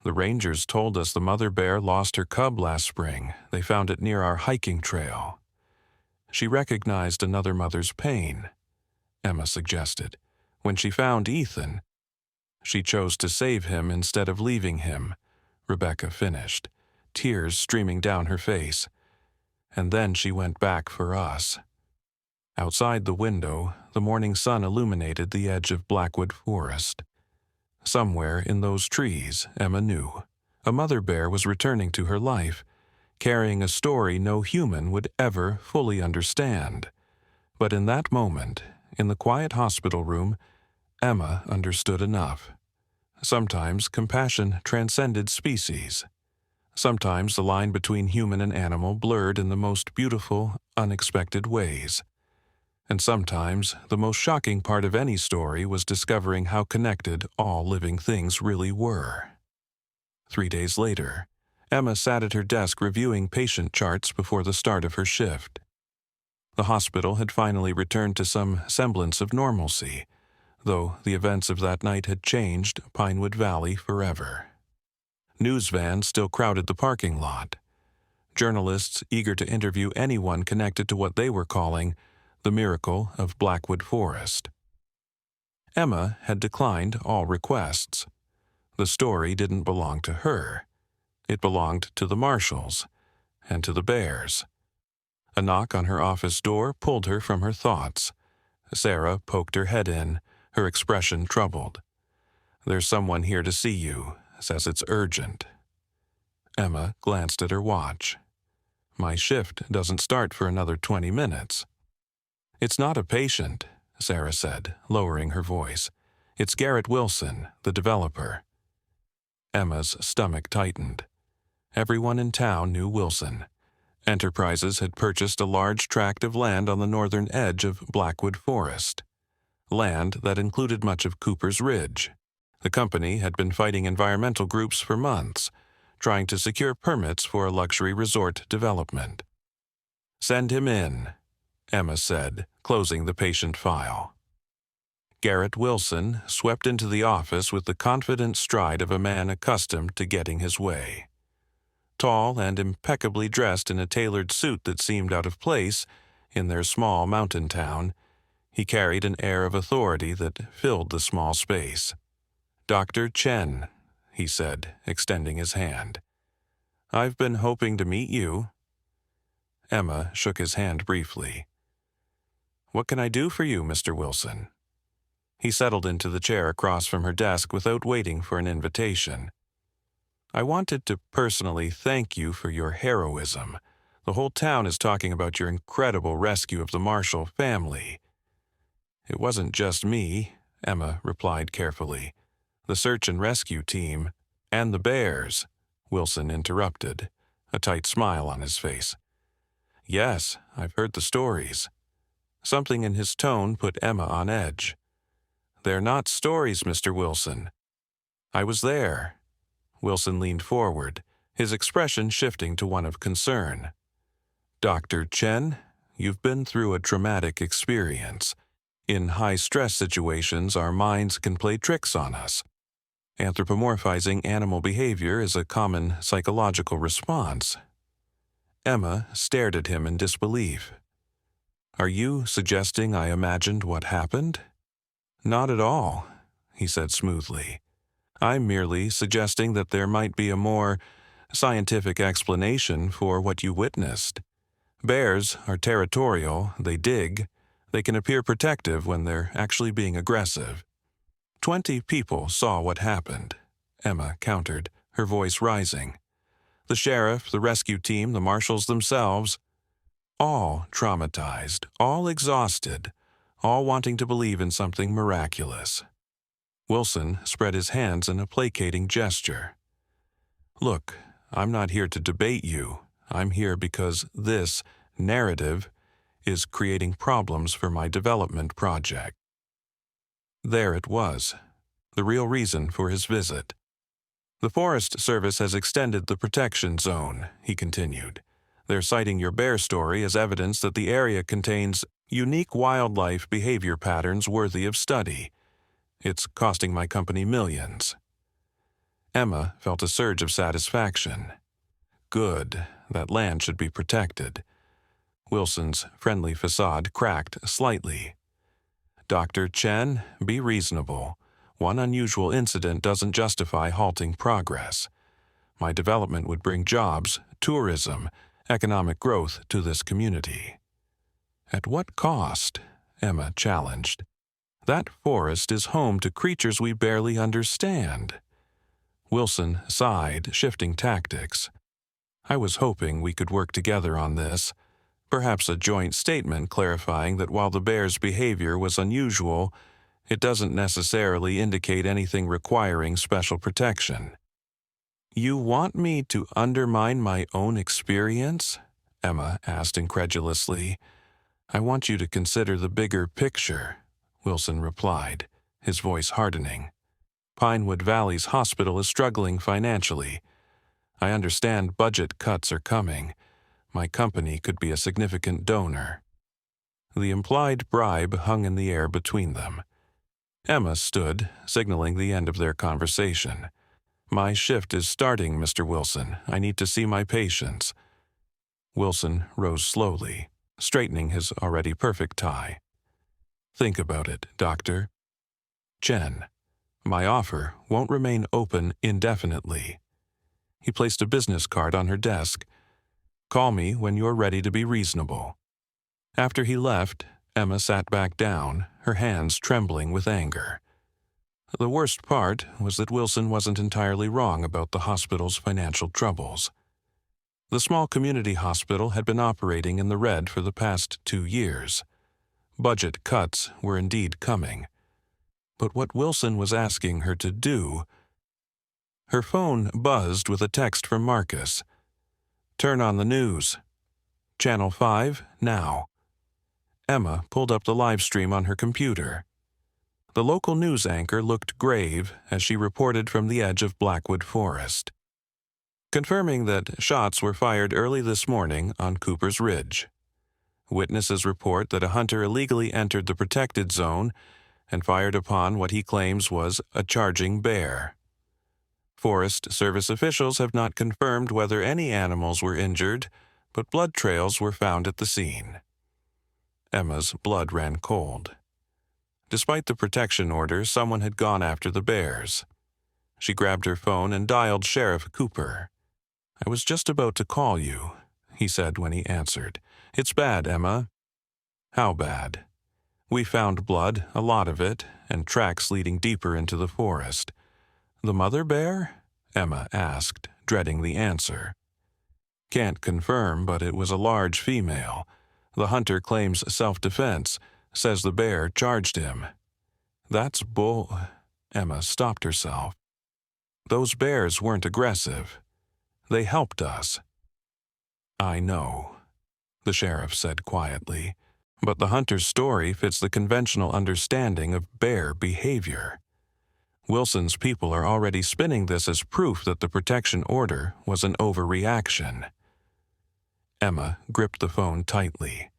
"The rangers told us the mother bear lost her cub last spring. They found it near our hiking trail." She recognized another mother's pain, Emma suggested. When she found Ethan, she chose to save him instead of leaving him, Rebecca finished, tears streaming down her face. And then she went back for us. Outside the window, the morning sun illuminated the edge of Blackwood Forest. Somewhere in those trees, Emma knew, a mother bear was returning to her life, carrying a story no human would ever fully understand. But in that moment, in the quiet hospital room, Emma understood enough. Sometimes compassion transcended species. Sometimes the line between human and animal blurred in the most beautiful, unexpected ways. And sometimes the most shocking part of any story was discovering how connected all living things really were. 3 days later, Emma sat at her desk reviewing patient charts before the start of her shift. The hospital had finally returned to some semblance of normalcy, though the events of that night had changed Pinewood Valley forever. News vans still crowded the parking lot. Journalists eager to interview anyone connected to what they were calling the miracle of Blackwood Forest. Emma had declined all requests. The story didn't belong to her. It belonged to the marshals and to the bears. A knock on her office door pulled her from her thoughts. Sarah poked her head in, her expression troubled. "There's someone here to see you. Says it's urgent." Emma glanced at her watch. "My shift doesn't start for another 20 minutes. "It's not a patient," Sarah said, lowering her voice. "It's Garrett Wilson, the developer." Emma's stomach tightened. Everyone in town knew Wilson. Enterprises had purchased a large tract of land on the northern edge of Blackwood Forest, land that included much of Cooper's Ridge. The company had been fighting environmental groups for months, trying to secure permits for a luxury resort development. "Send him in," Emma said, closing the patient file. Garrett Wilson swept into the office with the confident stride of a man accustomed to getting his way. Tall and impeccably dressed in a tailored suit that seemed out of place in their small mountain town, he carried an air of authority that filled the small space. "Dr. Chen," he said, extending his hand. "I've been hoping to meet you." Emma shook his hand briefly. "What can I do for you, Mr. Wilson?" He settled into the chair across from her desk without waiting for an invitation. "I wanted to personally thank you for your heroism. The whole town is talking about your incredible rescue of the Marshall family." "It wasn't just me," Emma replied carefully. "The search and rescue team, and the bears," Wilson interrupted, a tight smile on his face. "Yes, I've heard the stories." Something in his tone put Emma on edge. "They're not stories, Mr. Wilson." "I was there." Wilson leaned forward, his expression shifting to one of concern. "Dr. Chen, you've been through a traumatic experience. In high-stress situations, our minds can play tricks on us. Anthropomorphizing animal behavior is a common psychological response." Emma stared at him in disbelief. "Are you suggesting I imagined what happened?" Not at all, he said smoothly. I'm merely suggesting that there might be a more scientific explanation for what you witnessed. Bears are territorial, they dig, they can appear protective when they're actually being aggressive. 20 people saw what happened, Emma countered, her voice rising. The sheriff, the rescue team, the marshals themselves, all traumatized, all exhausted, all wanting to believe in something miraculous. Wilson spread his hands in a placating gesture. Look, I'm not here to debate you. I'm here because this narrative is creating problems for my development project. There it was, the real reason for his visit. The Forest Service has extended the protection zone, he continued. They're citing your bear story as evidence that the area contains unique wildlife behavior patterns worthy of study. It's costing my company millions. Emma felt a surge of satisfaction. Good, that land should be protected. Wilson's friendly facade cracked slightly. Dr. Chen, be reasonable. One unusual incident doesn't justify halting progress. My development would bring jobs, tourism, economic growth to this community. At what cost? Emma challenged. That forest is home to creatures we barely understand. Wilson sighed, shifting tactics. I was hoping we could work together on this. Perhaps a joint statement clarifying that while the bear's behavior was unusual, it doesn't necessarily indicate anything requiring special protection. You want me to undermine my own experience? Emma asked incredulously. I want you to consider the bigger picture, Wilson replied, his voice hardening. Pinewood Valley's hospital is struggling financially. I understand budget cuts are coming. My company could be a significant donor. The implied bribe hung in the air between them. Emma stood, signaling the end of their conversation. My shift is starting, Mr. Wilson. I need to see my patients. Wilson rose slowly, straightening his already perfect tie. Think about it, Doctor. Chen, my offer won't remain open indefinitely. He placed a business card on her desk. Call me when you're ready to be reasonable. After he left, Emma sat back down, her hands trembling with anger. The worst part was that Wilson wasn't entirely wrong about the hospital's financial troubles. The small community hospital had been operating in the red for the past 2 years. Budget cuts were indeed coming. But what Wilson was asking her to do... Her phone buzzed with a text from Marcus. Turn on the news. Channel 5, now. Emma pulled up the live stream on her computer. The local news anchor looked grave as she reported from the edge of Blackwood Forest, confirming that shots were fired early this morning on Cooper's Ridge. Witnesses report that a hunter illegally entered the protected zone and fired upon what he claims was a charging bear. Forest Service officials have not confirmed whether any animals were injured, but blood trails were found at the scene. Emma's blood ran cold. Despite the protection order, someone had gone after the bears. She grabbed her phone and dialed Sheriff Cooper. I was just about to call you, he said when he answered. It's bad, Emma. How bad? We found blood, a lot of it, and tracks leading deeper into the forest. The mother bear? Emma asked, dreading the answer. Can't confirm, but it was a large female. The hunter claims self-defense, says the bear charged him. That's bull... Emma stopped herself. Those bears weren't aggressive. They helped us. I know, the sheriff said quietly, but the hunter's story fits the conventional understanding of bear behavior. Wilson's people are already spinning this as proof that the protection order was an overreaction. Emma gripped the phone tightly.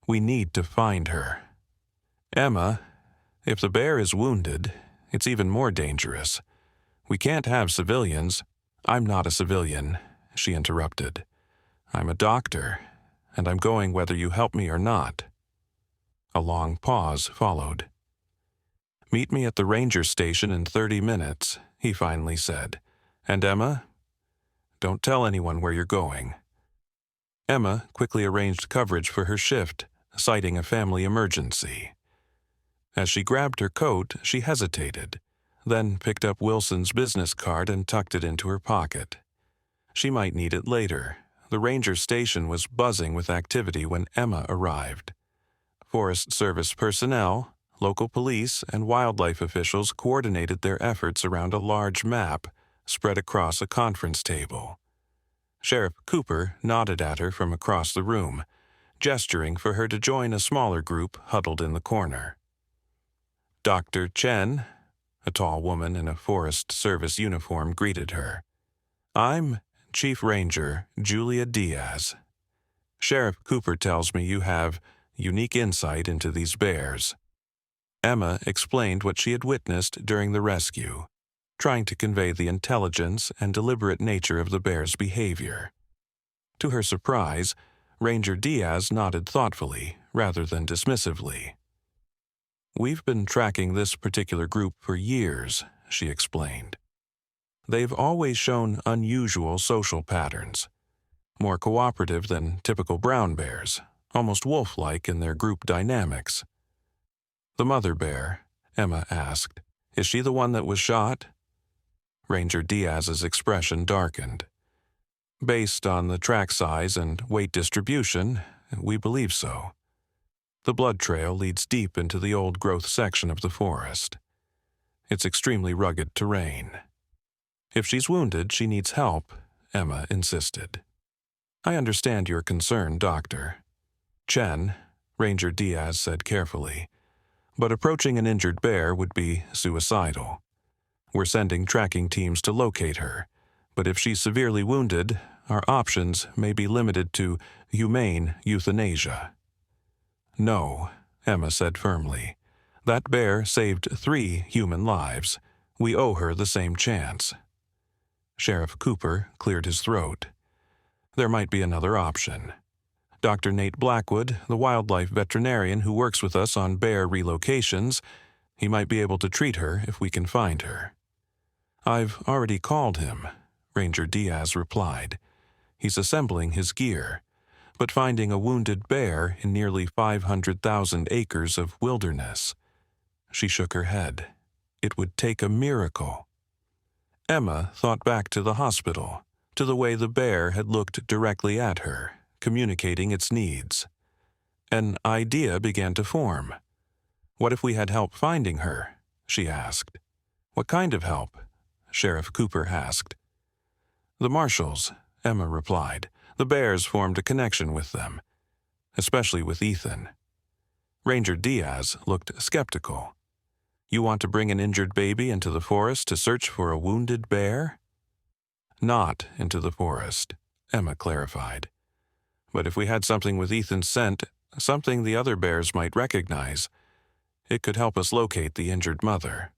We need to find her. Emma, if the bear is wounded, it's even more dangerous. We can't have civilians. I'm not a civilian, she interrupted. I'm a doctor, and I'm going whether you help me or not. A long pause followed. "Meet me at the ranger station in 30 minutes, he finally said. "And Emma? Don't tell anyone where you're going." Emma quickly arranged coverage for her shift, citing a family emergency. As she grabbed her coat, she hesitated, then picked up Wilson's business card and tucked it into her pocket. She might need it later. The ranger station was buzzing with activity when Emma arrived. Forest Service personnel, local police, and wildlife officials coordinated their efforts around a large map spread across a conference table. Sheriff Cooper nodded at her from across the room, gesturing for her to join a smaller group huddled in the corner. Dr. Chen, a tall woman in a Forest Service uniform, greeted her. "I'm Chief Ranger Julia Diaz. Sheriff Cooper tells me you have unique insight into these bears." Emma explained what she had witnessed during the rescue, trying to convey the intelligence and deliberate nature of the bear's behavior. To her surprise, Ranger Diaz nodded thoughtfully rather than dismissively. "We've been tracking this particular group for years," she explained. "They've always shown unusual social patterns, more cooperative than typical brown bears, almost wolf-like in their group dynamics." "The mother bear," Emma asked, "is she the one that was shot?" Ranger Diaz's expression darkened. "Based on the track size and weight distribution, we believe so. The blood trail leads deep into the old-growth section of the forest. It's extremely rugged terrain. If she's wounded, she needs help," Emma insisted. "I understand your concern, Doctor Chen," Ranger Diaz said carefully, "but approaching an injured bear would be suicidal. We're sending tracking teams to locate her, but if she's severely wounded, our options may be limited to humane euthanasia." "No," Emma said firmly. "That bear saved 3 human lives. We owe her the same chance." Sheriff Cooper cleared his throat. "There might be another option. Dr. Nate Blackwood, the wildlife veterinarian who works with us on bear relocations, he might be able to treat her if we can find her." "I've already called him," Ranger Diaz replied. "He's assembling his gear. But finding a wounded bear in nearly 500,000 acres of wilderness." She shook her head. "It would take a miracle." Emma thought back to the hospital, to the way the bear had looked directly at her, communicating its needs. An idea began to form. "What if we had help finding her?" she asked. "What kind of help?" Sheriff Cooper asked. "The marshals," Emma replied. "The bears formed a connection with them, especially with Ethan." Ranger Diaz looked skeptical. "You want to bring an injured baby into the forest to search for a wounded bear?" "Not into the forest," Emma clarified. "But if we had something with Ethan's scent, something the other bears might recognize, it could help us locate the injured mother."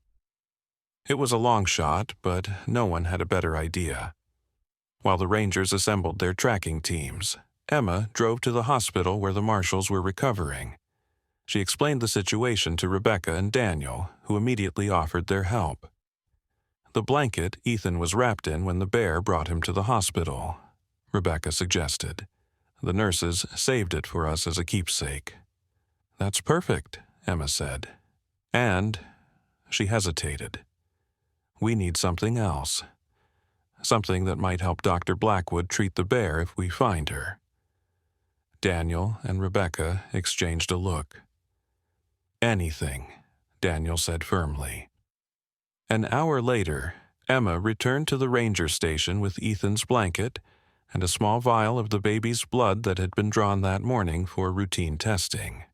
It was a long shot, but no one had a better idea. While the Rangers assembled their tracking teams, Emma drove to the hospital where the marshals were recovering. She explained the situation to Rebecca and Daniel, who immediately offered their help. "The blanket Ethan was wrapped in when the bear brought him to the hospital," Rebecca suggested. "The nurses saved it for us as a keepsake." "That's perfect," Emma said. "And," she hesitated, "we need something else. Something that might help Dr. Blackwood treat the bear if we find her." Daniel and Rebecca exchanged a look. "Anything," Daniel said firmly. An hour later, Emma returned to the ranger station with Ethan's blanket and a small vial of the baby's blood that had been drawn that morning for routine testing.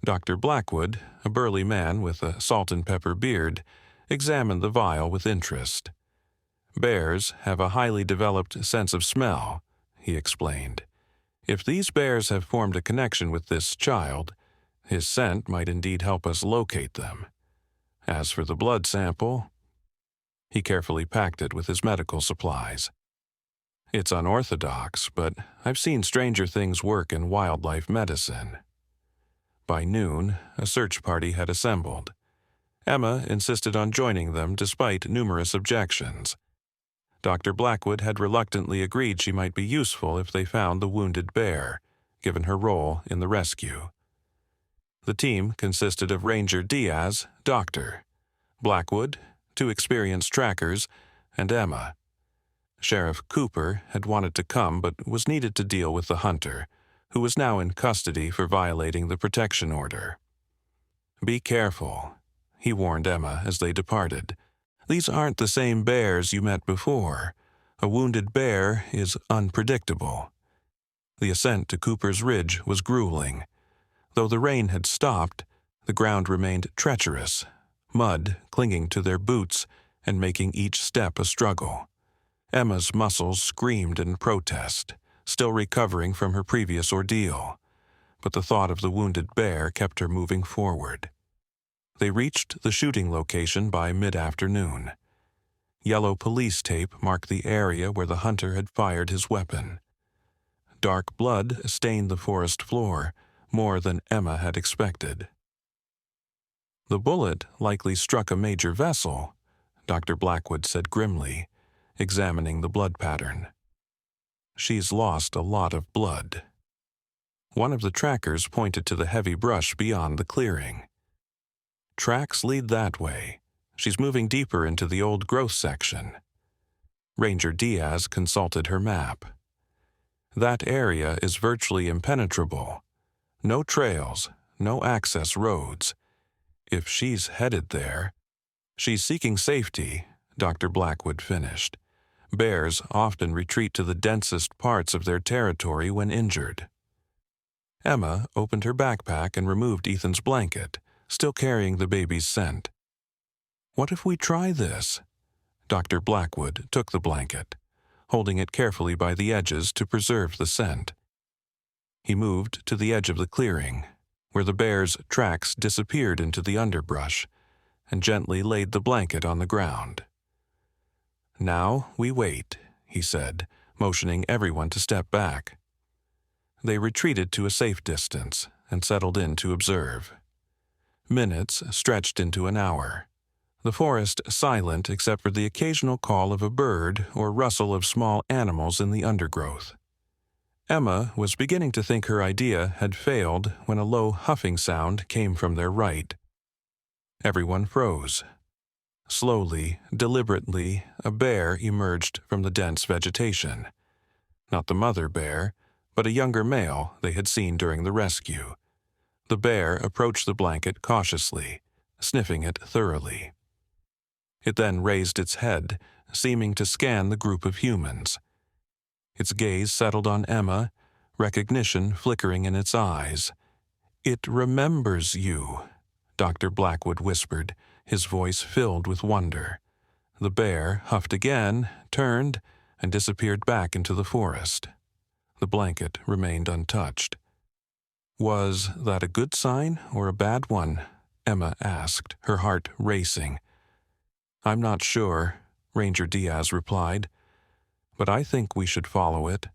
Dr. Blackwood, a burly man with a salt and pepper beard, examined the vial with interest. "Bears have a highly developed sense of smell," he explained. "If these bears have formed a connection with this child, his scent might indeed help us locate them. As for the blood sample," he carefully packed it with his medical supplies. "It's unorthodox, but I've seen stranger things work in wildlife medicine." By noon, a search party had assembled. Emma insisted on joining them despite numerous objections. Dr. Blackwood had reluctantly agreed she might be useful if they found the wounded bear, given her role in the rescue. The team consisted of Ranger Diaz, Doctor, Blackwood, 2 experienced trackers, and Emma. Sheriff Cooper had wanted to come but was needed to deal with the hunter, who was now in custody for violating the protection order. "Be careful," he warned Emma as they departed. "These aren't the same bears you met before. A wounded bear is unpredictable." The ascent to Cooper's Ridge was grueling. Though the rain had stopped, the ground remained treacherous, mud clinging to their boots and making each step a struggle. Emma's muscles screamed in protest, still recovering from her previous ordeal, but the thought of the wounded bear kept her moving forward. They reached the shooting location by mid-afternoon. Yellow police tape marked the area where the hunter had fired his weapon. Dark blood stained the forest floor, more than Emma had expected. "The bullet likely struck a major vessel," Dr. Blackwood said grimly, examining the blood pattern. "She's lost a lot of blood." One of the trackers pointed to the heavy brush beyond the clearing. "Tracks lead that way. She's moving deeper into the old growth section." Ranger Diaz consulted her map. "That area is virtually impenetrable. No trails, no access roads. If she's headed there—" "She's seeking safety," Dr. Blackwood finished. "Bears often retreat to the densest parts of their territory when injured." Emma opened her backpack and removed Ethan's blanket, still carrying the baby's scent. "What if we try this?" Dr. Blackwood took the blanket, holding it carefully by the edges to preserve the scent. He moved to the edge of the clearing, where the bear's tracks disappeared into the underbrush, and gently laid the blanket on the ground. "Now we wait," he said, motioning everyone to step back. They retreated to a safe distance and settled in to observe. Minutes stretched into an hour, the forest silent except for the occasional call of a bird or rustle of small animals in the undergrowth. Emma was beginning to think her idea had failed when a low huffing sound came from their right. Everyone froze. Slowly, deliberately, a bear emerged from the dense vegetation. Not the mother bear, but a younger male they had seen during the rescue. The bear approached the blanket cautiously, sniffing it thoroughly. It then raised its head, seeming to scan the group of humans. Its gaze settled on Emma, recognition flickering in its eyes. "It remembers you," Dr. Blackwood whispered, his voice filled with wonder. The bear huffed again, turned, and disappeared back into the forest. The blanket remained untouched. "Was that a good sign or a bad one?" Emma asked, her heart racing. "I'm not sure," Ranger Diaz replied, "but I think we should follow it."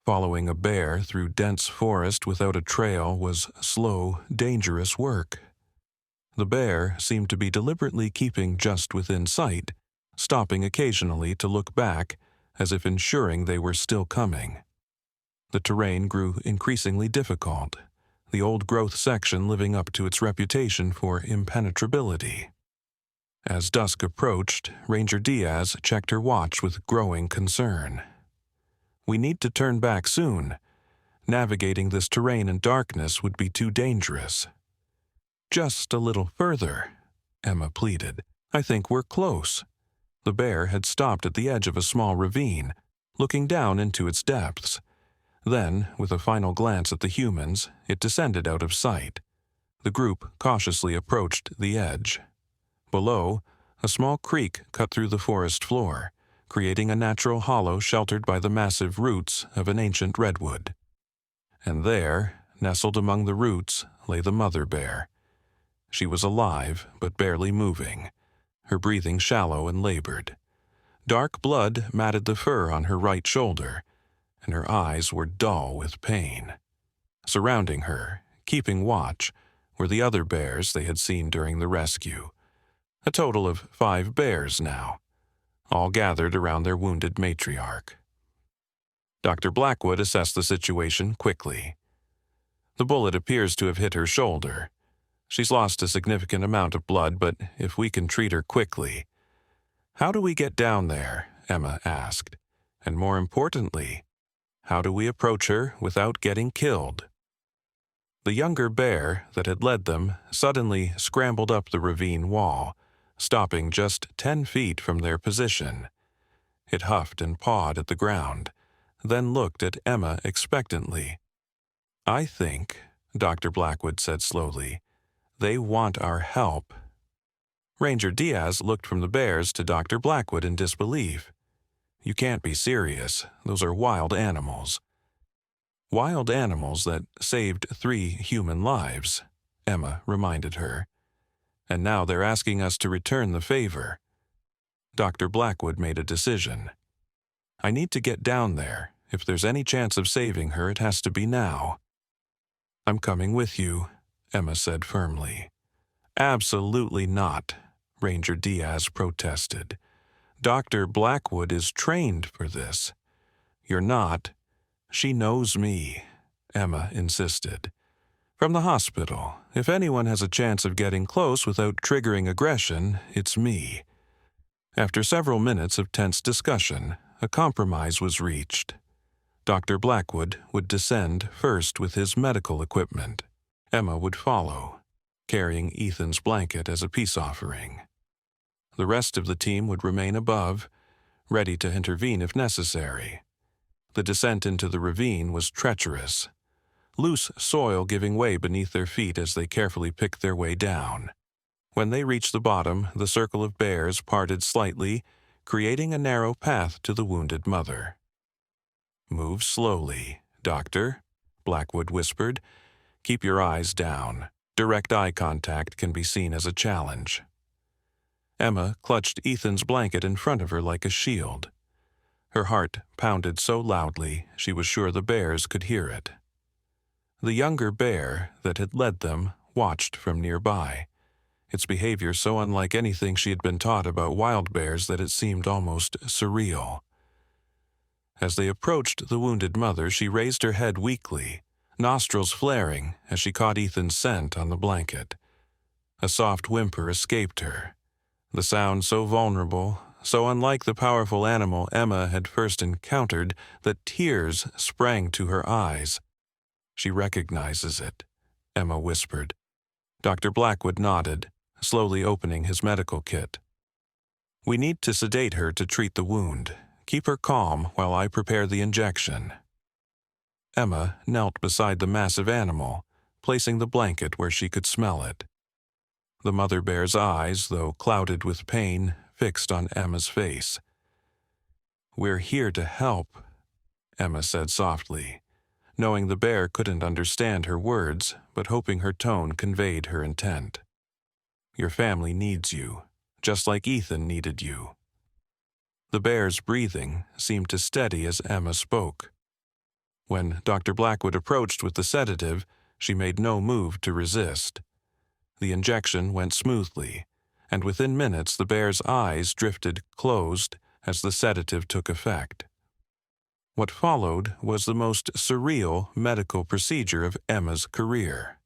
Following a bear through dense forest without a trail was slow, dangerous work. The bear seemed to be deliberately keeping just within sight, stopping occasionally to look back, as if ensuring they were still coming. The terrain grew increasingly difficult, the old growth section living up to its reputation for impenetrability. As dusk approached, Ranger Diaz checked her watch with growing concern. "We need to turn back soon. Navigating this terrain in darkness would be too dangerous." "Just a little further," Emma pleaded. "I think we're close." The bear had stopped at the edge of a small ravine, looking down into its depths. Then, with a final glance at the humans, it descended out of sight. The group cautiously approached the edge. Below, a small creek cut through the forest floor, creating a natural hollow sheltered by the massive roots of an ancient redwood. And there, nestled among the roots, lay the mother bear. She was alive, but barely moving, her breathing shallow and labored. Dark blood matted the fur on her right shoulder, and her eyes were dull with pain. Surrounding her, keeping watch, were the other bears they had seen during the rescue. A total of 5 bears now, all gathered around their wounded matriarch. Dr. Blackwood assessed the situation quickly. The bullet appears to have hit her shoulder. She's lost a significant amount of blood, but if we can treat her quickly. How do we get down there? Emma asked. And more importantly, how do we approach her without getting killed? The younger bear that had led them suddenly scrambled up the ravine wall, stopping just 10 feet from their position. It huffed and pawed at the ground, then looked at Emma expectantly. I think, Dr. Blackwood said slowly, they want our help. Ranger Diaz looked from the bears to Dr. Blackwood in disbelief. You can't be serious. Those are wild animals. Wild animals that saved 3 human lives, Emma reminded her. And now they're asking us to return the favor. Dr. Blackwood made a decision. I need to get down there. If there's any chance of saving her, it has to be now. I'm coming with you, Emma said firmly. Absolutely not, Ranger Diaz protested. Dr. Blackwood is trained for this. You're not. She knows me, Emma insisted. From the hospital, if anyone has a chance of getting close without triggering aggression, it's me. After several minutes of tense discussion, a compromise was reached. Dr. Blackwood would descend first with his medical equipment. Emma would follow, carrying Ethan's blanket as a peace offering. The rest of the team would remain above, ready to intervene if necessary. The descent into the ravine was treacherous, loose soil giving way beneath their feet as they carefully picked their way down. When they reached the bottom, the circle of bears parted slightly, creating a narrow path to the wounded mother. Move slowly, Doctor, Blackwood whispered. Keep your eyes down. Direct eye contact can be seen as a challenge. Emma clutched Ethan's blanket in front of her like a shield. Her heart pounded so loudly she was sure the bears could hear it. The younger bear that had led them watched from nearby, its behavior so unlike anything she had been taught about wild bears that it seemed almost surreal. As they approached the wounded mother, she raised her head weakly, nostrils flaring as she caught Ethan's scent on the blanket. A soft whimper escaped her, the sound so vulnerable, so unlike the powerful animal Emma had first encountered that tears sprang to her eyes. She recognizes it, Emma whispered. Dr. Blackwood nodded, slowly opening his medical kit. We need to sedate her to treat the wound. Keep her calm while I prepare the injection. Emma knelt beside the massive animal, placing the blanket where she could smell it. The mother bear's eyes, though clouded with pain, fixed on Emma's face. We're here to help, Emma said softly, knowing the bear couldn't understand her words, but hoping her tone conveyed her intent. Your family needs you, just like Ethan needed you. The bear's breathing seemed to steady as Emma spoke. When Dr. Blackwood approached with the sedative, she made no move to resist. The injection went smoothly, and within minutes the bear's eyes drifted closed as the sedative took effect. What followed was the most surreal medical procedure of Emma's career.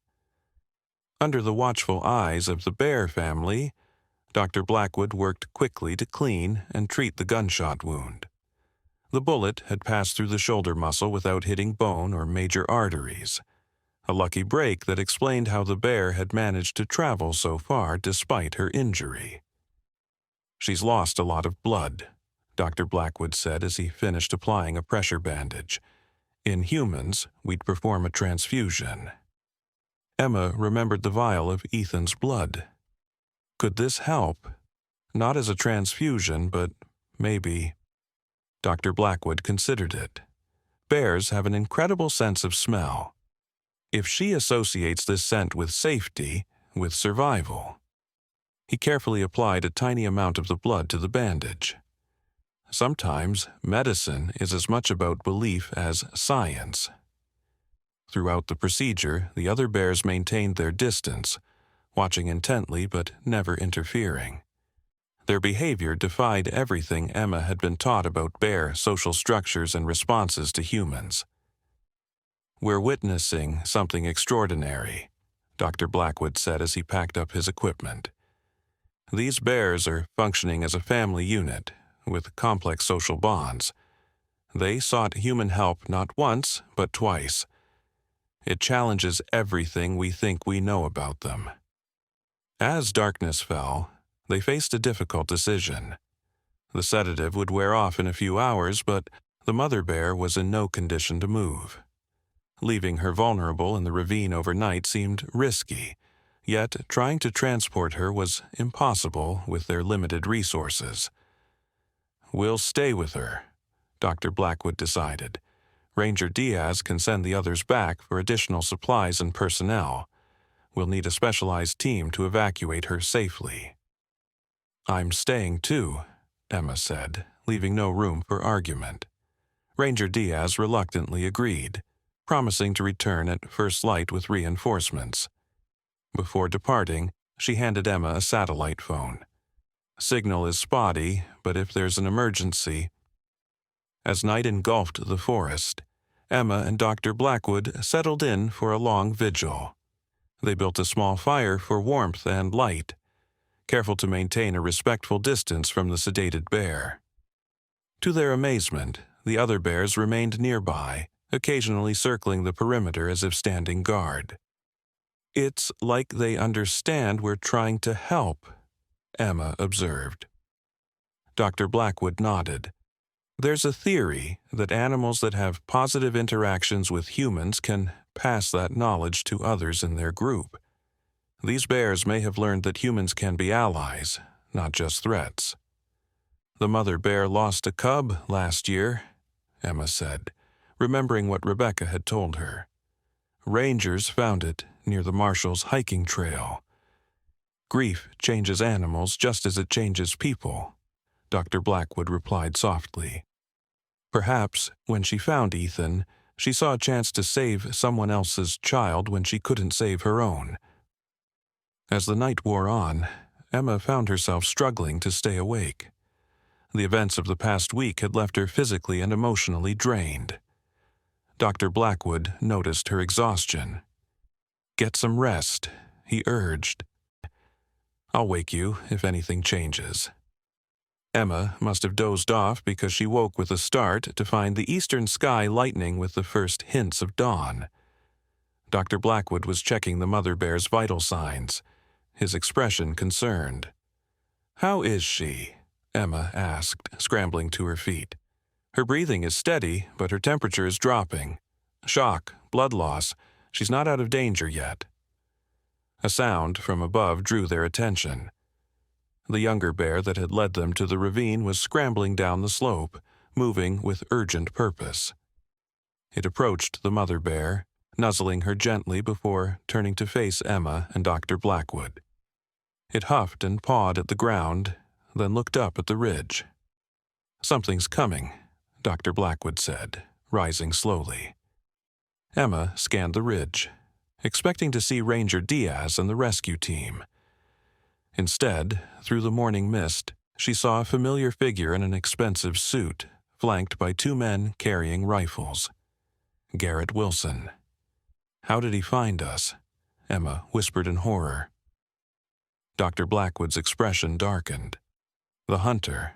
Under the watchful eyes of the Bear family, Dr. Blackwood worked quickly to clean and treat the gunshot wound. The bullet had passed through the shoulder muscle without hitting bone or major arteries, a lucky break that explained how the bear had managed to travel so far despite her injury. She's lost a lot of blood, Dr. Blackwood said as he finished applying a pressure bandage. In humans, we'd perform a transfusion. Emma remembered the vial of Ethan's blood. Could this help? Not as a transfusion, but maybe. Dr. Blackwood considered it. Bears have an incredible sense of smell. If she associates this scent with safety, with survival. He carefully applied a tiny amount of the blood to the bandage. Sometimes medicine is as much about belief as science. Throughout the procedure, the other bears maintained their distance, watching intently but never interfering. Their behavior defied everything Emma had been taught about bear social structures and responses to humans. "We're witnessing something extraordinary," Dr. Blackwood said as he packed up his equipment. "These bears are functioning as a family unit, with complex social bonds. They sought human help not once, but twice. It challenges everything we think we know about them." As darkness fell, they faced a difficult decision. The sedative would wear off in a few hours, but the mother bear was in no condition to move. Leaving her vulnerable in the ravine overnight seemed risky, yet trying to transport her was impossible with their limited resources. "We'll stay with her," Dr. Blackwood decided. "Ranger Diaz can send the others back for additional supplies and personnel. We'll need a specialized team to evacuate her safely." "I'm staying too," Emma said, leaving no room for argument. Ranger Diaz reluctantly agreed, promising to return at first light with reinforcements. Before departing, she handed Emma a satellite phone. "Signal is spotty, but if there's an emergency—" As night engulfed the forest, Emma and Dr. Blackwood settled in for a long vigil. They built a small fire for warmth and light, careful to maintain a respectful distance from the sedated bear. To their amazement, the other bears remained nearby, occasionally circling the perimeter as if standing guard. "It's like they understand we're trying to help," Emma observed. Dr. Blackwood nodded. "There's a theory that animals that have positive interactions with humans can pass that knowledge to others in their group. These bears may have learned that humans can be allies, not just threats." "The mother bear lost a cub last year," Emma said, remembering what Rebecca had told her. "Rangers found it near the Marshall's hiking trail. Grief changes animals just as it changes people," Dr. Blackwood replied softly. "Perhaps, when she found Ethan, she saw a chance to save someone else's child when she couldn't save her own." As the night wore on, Emma found herself struggling to stay awake. The events of the past week had left her physically and emotionally drained. Dr. Blackwood noticed her exhaustion. "Get some rest," he urged. "I'll wake you if anything changes." Emma must have dozed off because she woke with a start to find the eastern sky lightening with the first hints of dawn. Dr. Blackwood was checking the mother bear's vital signs, his expression concerned. "How is she?" Emma asked, scrambling to her feet. "Her breathing is steady, but her temperature is dropping. Shock, blood loss. She's not out of danger yet." A sound from above drew their attention. The younger bear that had led them to the ravine was scrambling down the slope, moving with urgent purpose. It approached the mother bear, nuzzling her gently before turning to face Emma and Dr. Blackwood. It huffed and pawed at the ground, then looked up at the ridge. "Something's coming," Dr. Blackwood said, rising slowly. Emma scanned the ridge, expecting to see Ranger Diaz and the rescue team. Instead, through the morning mist, she saw a familiar figure in an expensive suit, flanked by two men carrying rifles. Garrett Wilson. "How did he find us?" Emma whispered in horror. Dr. Blackwood's expression darkened. "The hunter.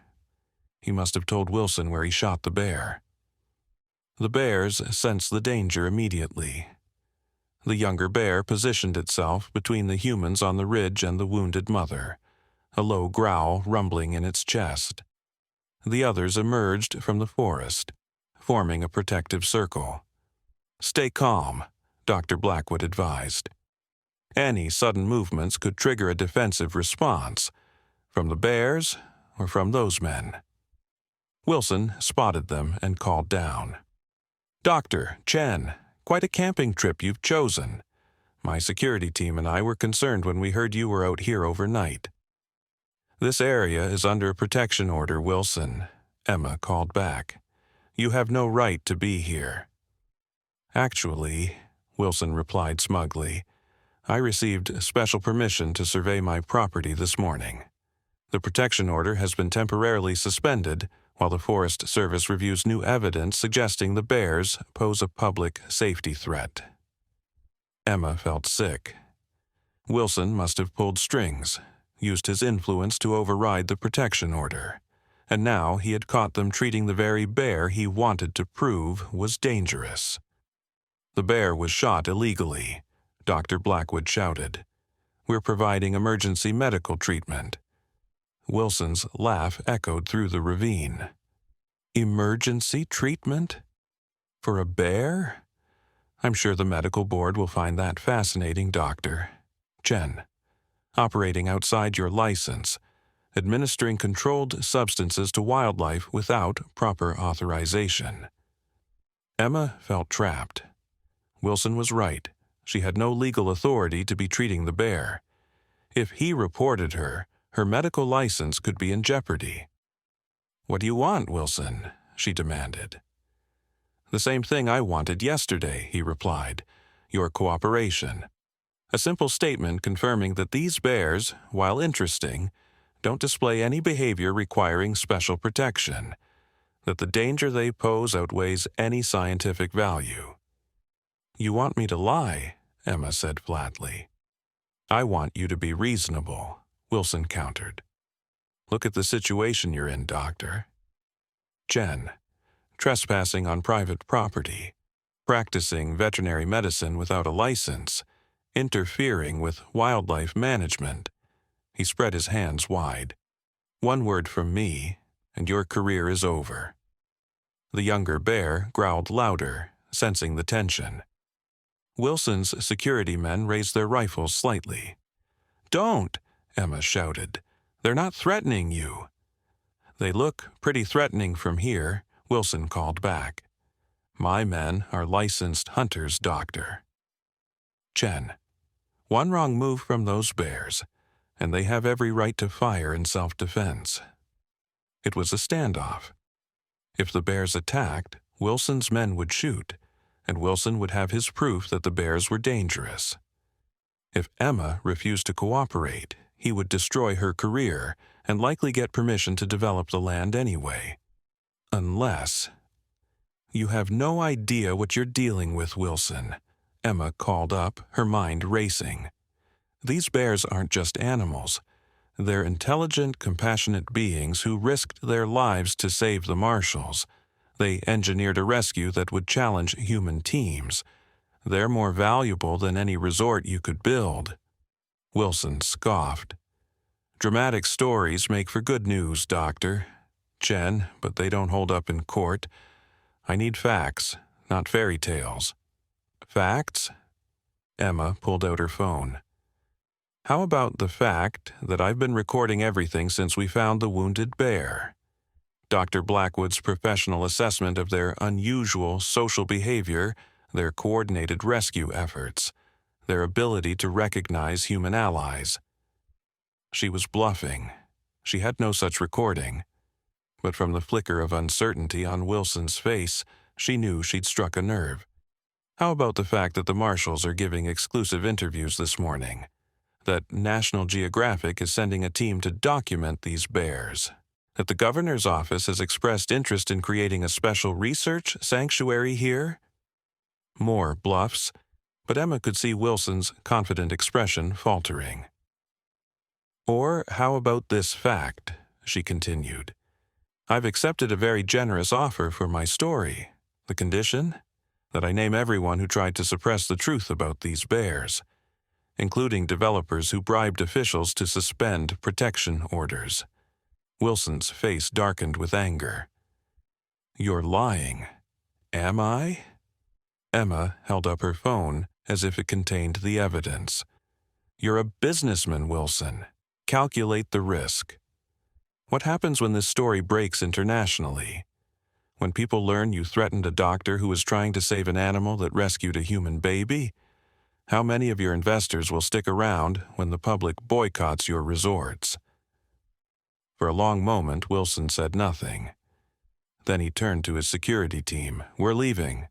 He must have told Wilson where he shot the bear." The bears sensed the danger immediately. The younger bear positioned itself between the humans on the ridge and the wounded mother, a low growl rumbling in its chest. The others emerged from the forest, forming a protective circle. "Stay calm," Dr. Blackwood advised. Any sudden movements could trigger a defensive response, from the bears or from those men. Wilson spotted them and called down. "Doctor, Chen, quite a camping trip you've chosen. My security team and I were concerned when we heard you were out here overnight." "This area is under a protection order, Wilson," Emma called back. "You have no right to be here." "Actually, Wilson replied smugly. I received special permission to survey my property this morning. The protection order has been temporarily suspended while the Forest Service reviews new evidence suggesting the bears pose a public safety threat. Emma felt sick. Wilson must have pulled strings, used his influence to override the protection order, and now he had caught them treating the very bear he wanted to prove was dangerous. The bear was shot illegally, Dr. Blackwood shouted. We're providing emergency medical treatment. Wilson's laugh echoed through the ravine. Emergency treatment? For a bear? I'm sure the medical board will find that fascinating, Doctor. Chen. Operating outside your license, administering controlled substances to wildlife without proper authorization. Emma felt trapped. Wilson was right. She had no legal authority to be treating the bear. If he reported her, her medical license could be in jeopardy. What do you want, Wilson? She demanded. The same thing I wanted yesterday, he replied. Your cooperation. A simple statement confirming that these bears, while interesting, don't display any behavior requiring special protection, that the danger they pose outweighs any scientific value. You want me to lie, Emma said flatly. I want you to be reasonable, Wilson countered. Look at the situation you're in, Doctor. Chen, trespassing on private property, practicing veterinary medicine without a license, interfering with wildlife management. He spread his hands wide. One word from me, and your career is over. The younger bear growled louder, sensing the tension. Wilson's security men raised their rifles slightly. Don't, Emma shouted. They're not threatening you. They look pretty threatening from here, Wilson called back. My men are licensed hunters, Doctor. Chen, one wrong move from those bears, and they have every right to fire in self-defense. It was a standoff. If the bears attacked, Wilson's men would shoot, and Wilson would have his proof that the bears were dangerous. If Emma refused to cooperate, he would destroy her career and likely get permission to develop the land anyway. Unless... You have no idea what you're dealing with, Wilson, Emma called up, her mind racing. These bears aren't just animals. They're intelligent, compassionate beings who risked their lives to save the marshals. They engineered a rescue that would challenge human teams. They're more valuable than any resort you could build. Wilson scoffed. Dramatic stories make for good news, Doctor. Chen, but they don't hold up in court. I need facts, not fairy tales. Facts? Emma pulled out her phone. How about the fact that I've been recording everything since we found the wounded bear? Dr. Blackwood's professional assessment of their unusual social behavior, their coordinated rescue efforts, their ability to recognize human allies. She was bluffing. She had no such recording. But from the flicker of uncertainty on Wilson's face, she knew she'd struck a nerve. How about the fact that the marshals are giving exclusive interviews this morning? That National Geographic is sending a team to document these bears? That the governor's office has expressed interest in creating a special research sanctuary here? More bluffs, but Emma could see Wilson's confident expression faltering. Or how about this fact, she continued. I've accepted a very generous offer for my story. The condition? That I name everyone who tried to suppress the truth about these bears, including developers who bribed officials to suspend protection orders. Wilson's face darkened with anger. You're lying. Am I? Emma held up her phone as if it contained the evidence. You're a businessman, Wilson. Calculate the risk. What happens when this story breaks internationally? When people learn you threatened a doctor who was trying to save an animal that rescued a human baby? How many of your investors will stick around when the public boycotts your resorts? For a long moment, Wilson said nothing. Then he turned to his security team. We're leaving.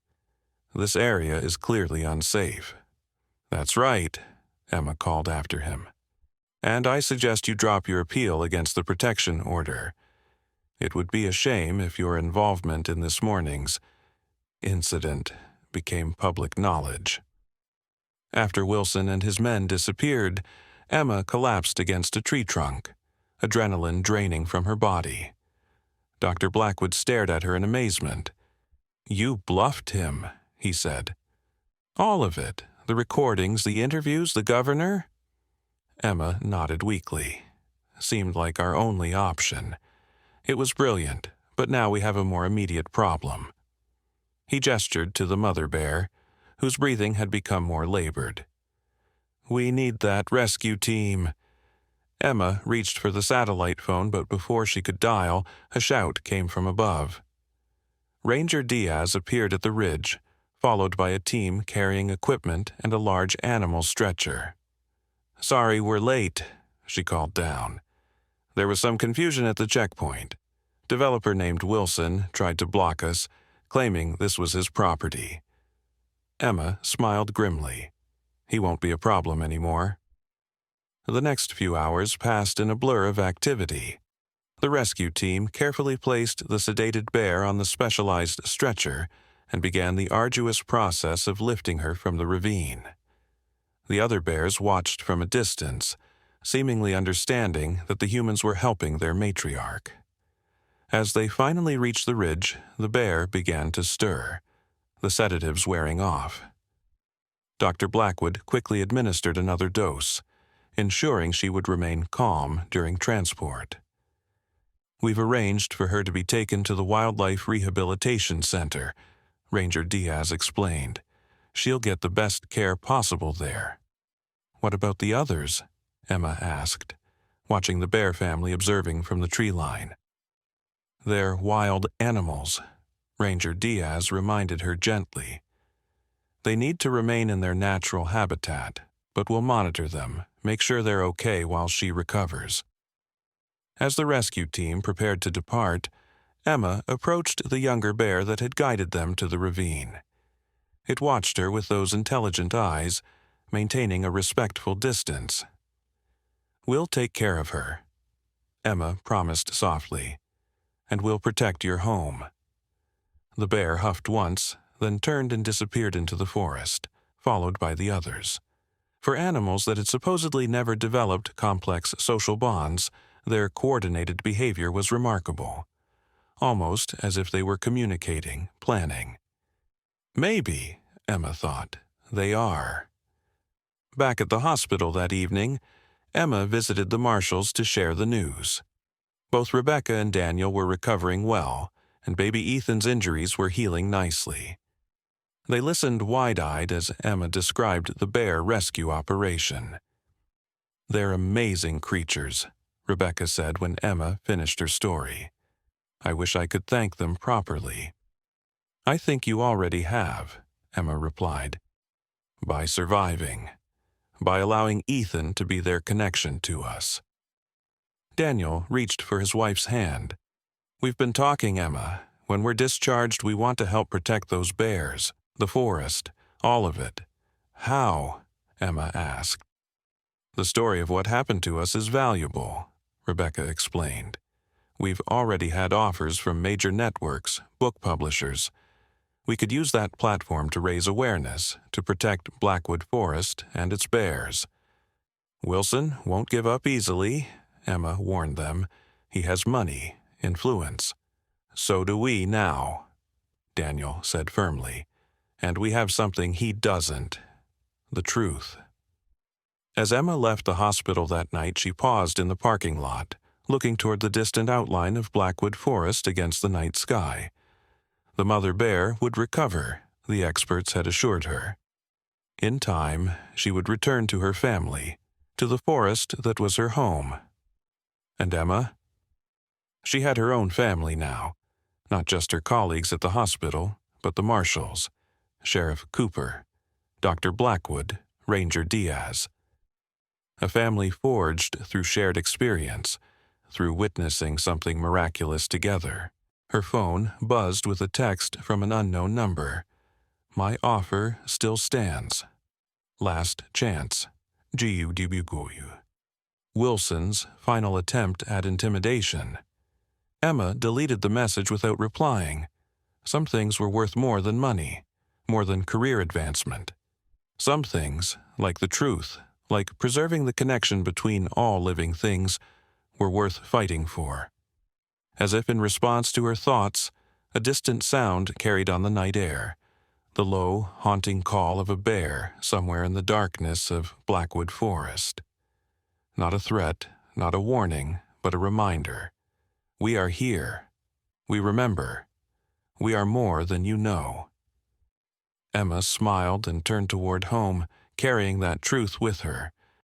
This area is clearly unsafe." "That's right," Emma called after him. "And I suggest you drop your appeal against the protection order. It would be a shame if your involvement in this morning's incident became public knowledge." After Wilson and his men disappeared, Emma collapsed against a tree trunk, adrenaline draining from her body. Dr. Blackwood stared at her in amazement. "You bluffed him," he said. "All of it. The recordings, the interviews, the governor?" Emma nodded weakly. "Seemed like our only option. It was brilliant, but now we have a more immediate problem." He gestured to the mother bear, whose breathing had become more labored. "We need that rescue team." Emma reached for the satellite phone, but before she could dial, a shout came from above. Ranger Diaz appeared at the ridge, followed by a team carrying equipment and a large animal stretcher. "Sorry we're late," she called down. "There was some confusion at the checkpoint. Developer named Wilson tried to block us, claiming this was his property." Emma smiled grimly. "He won't be a problem anymore." The next few hours passed in a blur of activity. The rescue team carefully placed the sedated bear on the specialized stretcher and began the arduous process of lifting her from the ravine. The other bears watched from a distance, seemingly understanding that the humans were helping their matriarch. As they finally reached the ridge, the bear began to stir, the sedatives wearing off. Dr. Blackwood quickly administered another dose, ensuring she would remain calm during transport. "We've arranged for her to be taken to the Wildlife Rehabilitation Center," Ranger Diaz explained. "She'll get the best care possible there." "What about the others?" Emma asked, watching the bear family observing from the tree line. "They're wild animals," Ranger Diaz reminded her gently. "They need to remain in their natural habitat, but we'll monitor them, make sure they're okay while she recovers." As the rescue team prepared to depart, Emma approached the younger bear that had guided them to the ravine. It watched her with those intelligent eyes, maintaining a respectful distance. "We'll take care of her," Emma promised softly, "and we'll protect your home." The bear huffed once, then turned and disappeared into the forest, followed by the others. For animals that had supposedly never developed complex social bonds, their coordinated behavior was remarkable, almost as if they were communicating, planning. Maybe, Emma thought, they are. Back at the hospital that evening, Emma visited the Marshalls to share the news. Both Rebecca and Daniel were recovering well, and baby Ethan's injuries were healing nicely. They listened wide-eyed as Emma described the bear rescue operation. "They're amazing creatures," Rebecca said when Emma finished her story. "I wish I could thank them properly." "I think you already have," Emma replied. "By surviving. By allowing Ethan to be their connection to us." Daniel reached for his wife's hand. "We've been talking, Emma. When we're discharged, we want to help protect those bears, the forest, all of it." "How?" Emma asked. "The story of what happened to us is valuable," Rebecca explained. "We've already had offers from major networks, book publishers. We could use that platform to raise awareness, to protect Blackwood Forest and its bears." "Wilson won't give up easily," Emma warned them. "He has money, influence." "So do we now," Daniel said firmly. "And we have something he doesn't: the truth." As Emma left the hospital that night, she paused in the parking lot, looking toward the distant outline of Blackwood Forest against the night sky. The mother bear would recover, the experts had assured her. In time, she would return to her family, to the forest that was her home. And Emma? She had her own family now, not just her colleagues at the hospital, but the Marshalls, Sheriff Cooper, Dr. Blackwood, Ranger Diaz. A family forged through shared experience, through witnessing something miraculous together. Her phone buzzed with a text from an unknown number. my offer still stands. Last chance. Jiu-dibuguyu. Wilson's final attempt at intimidation. Emma deleted the message without replying. Some things were worth more than money, more than career advancement. Some things, like the truth, like preserving the connection between all living things, were worth fighting for. As if in response to her thoughts, a distant sound carried on the night air, the low, haunting call of a bear somewhere in the darkness of Blackwood Forest. Not a threat, not a warning, but a reminder. We are here. We remember. We are more than you know. Emma smiled and turned toward home, carrying that truth with her.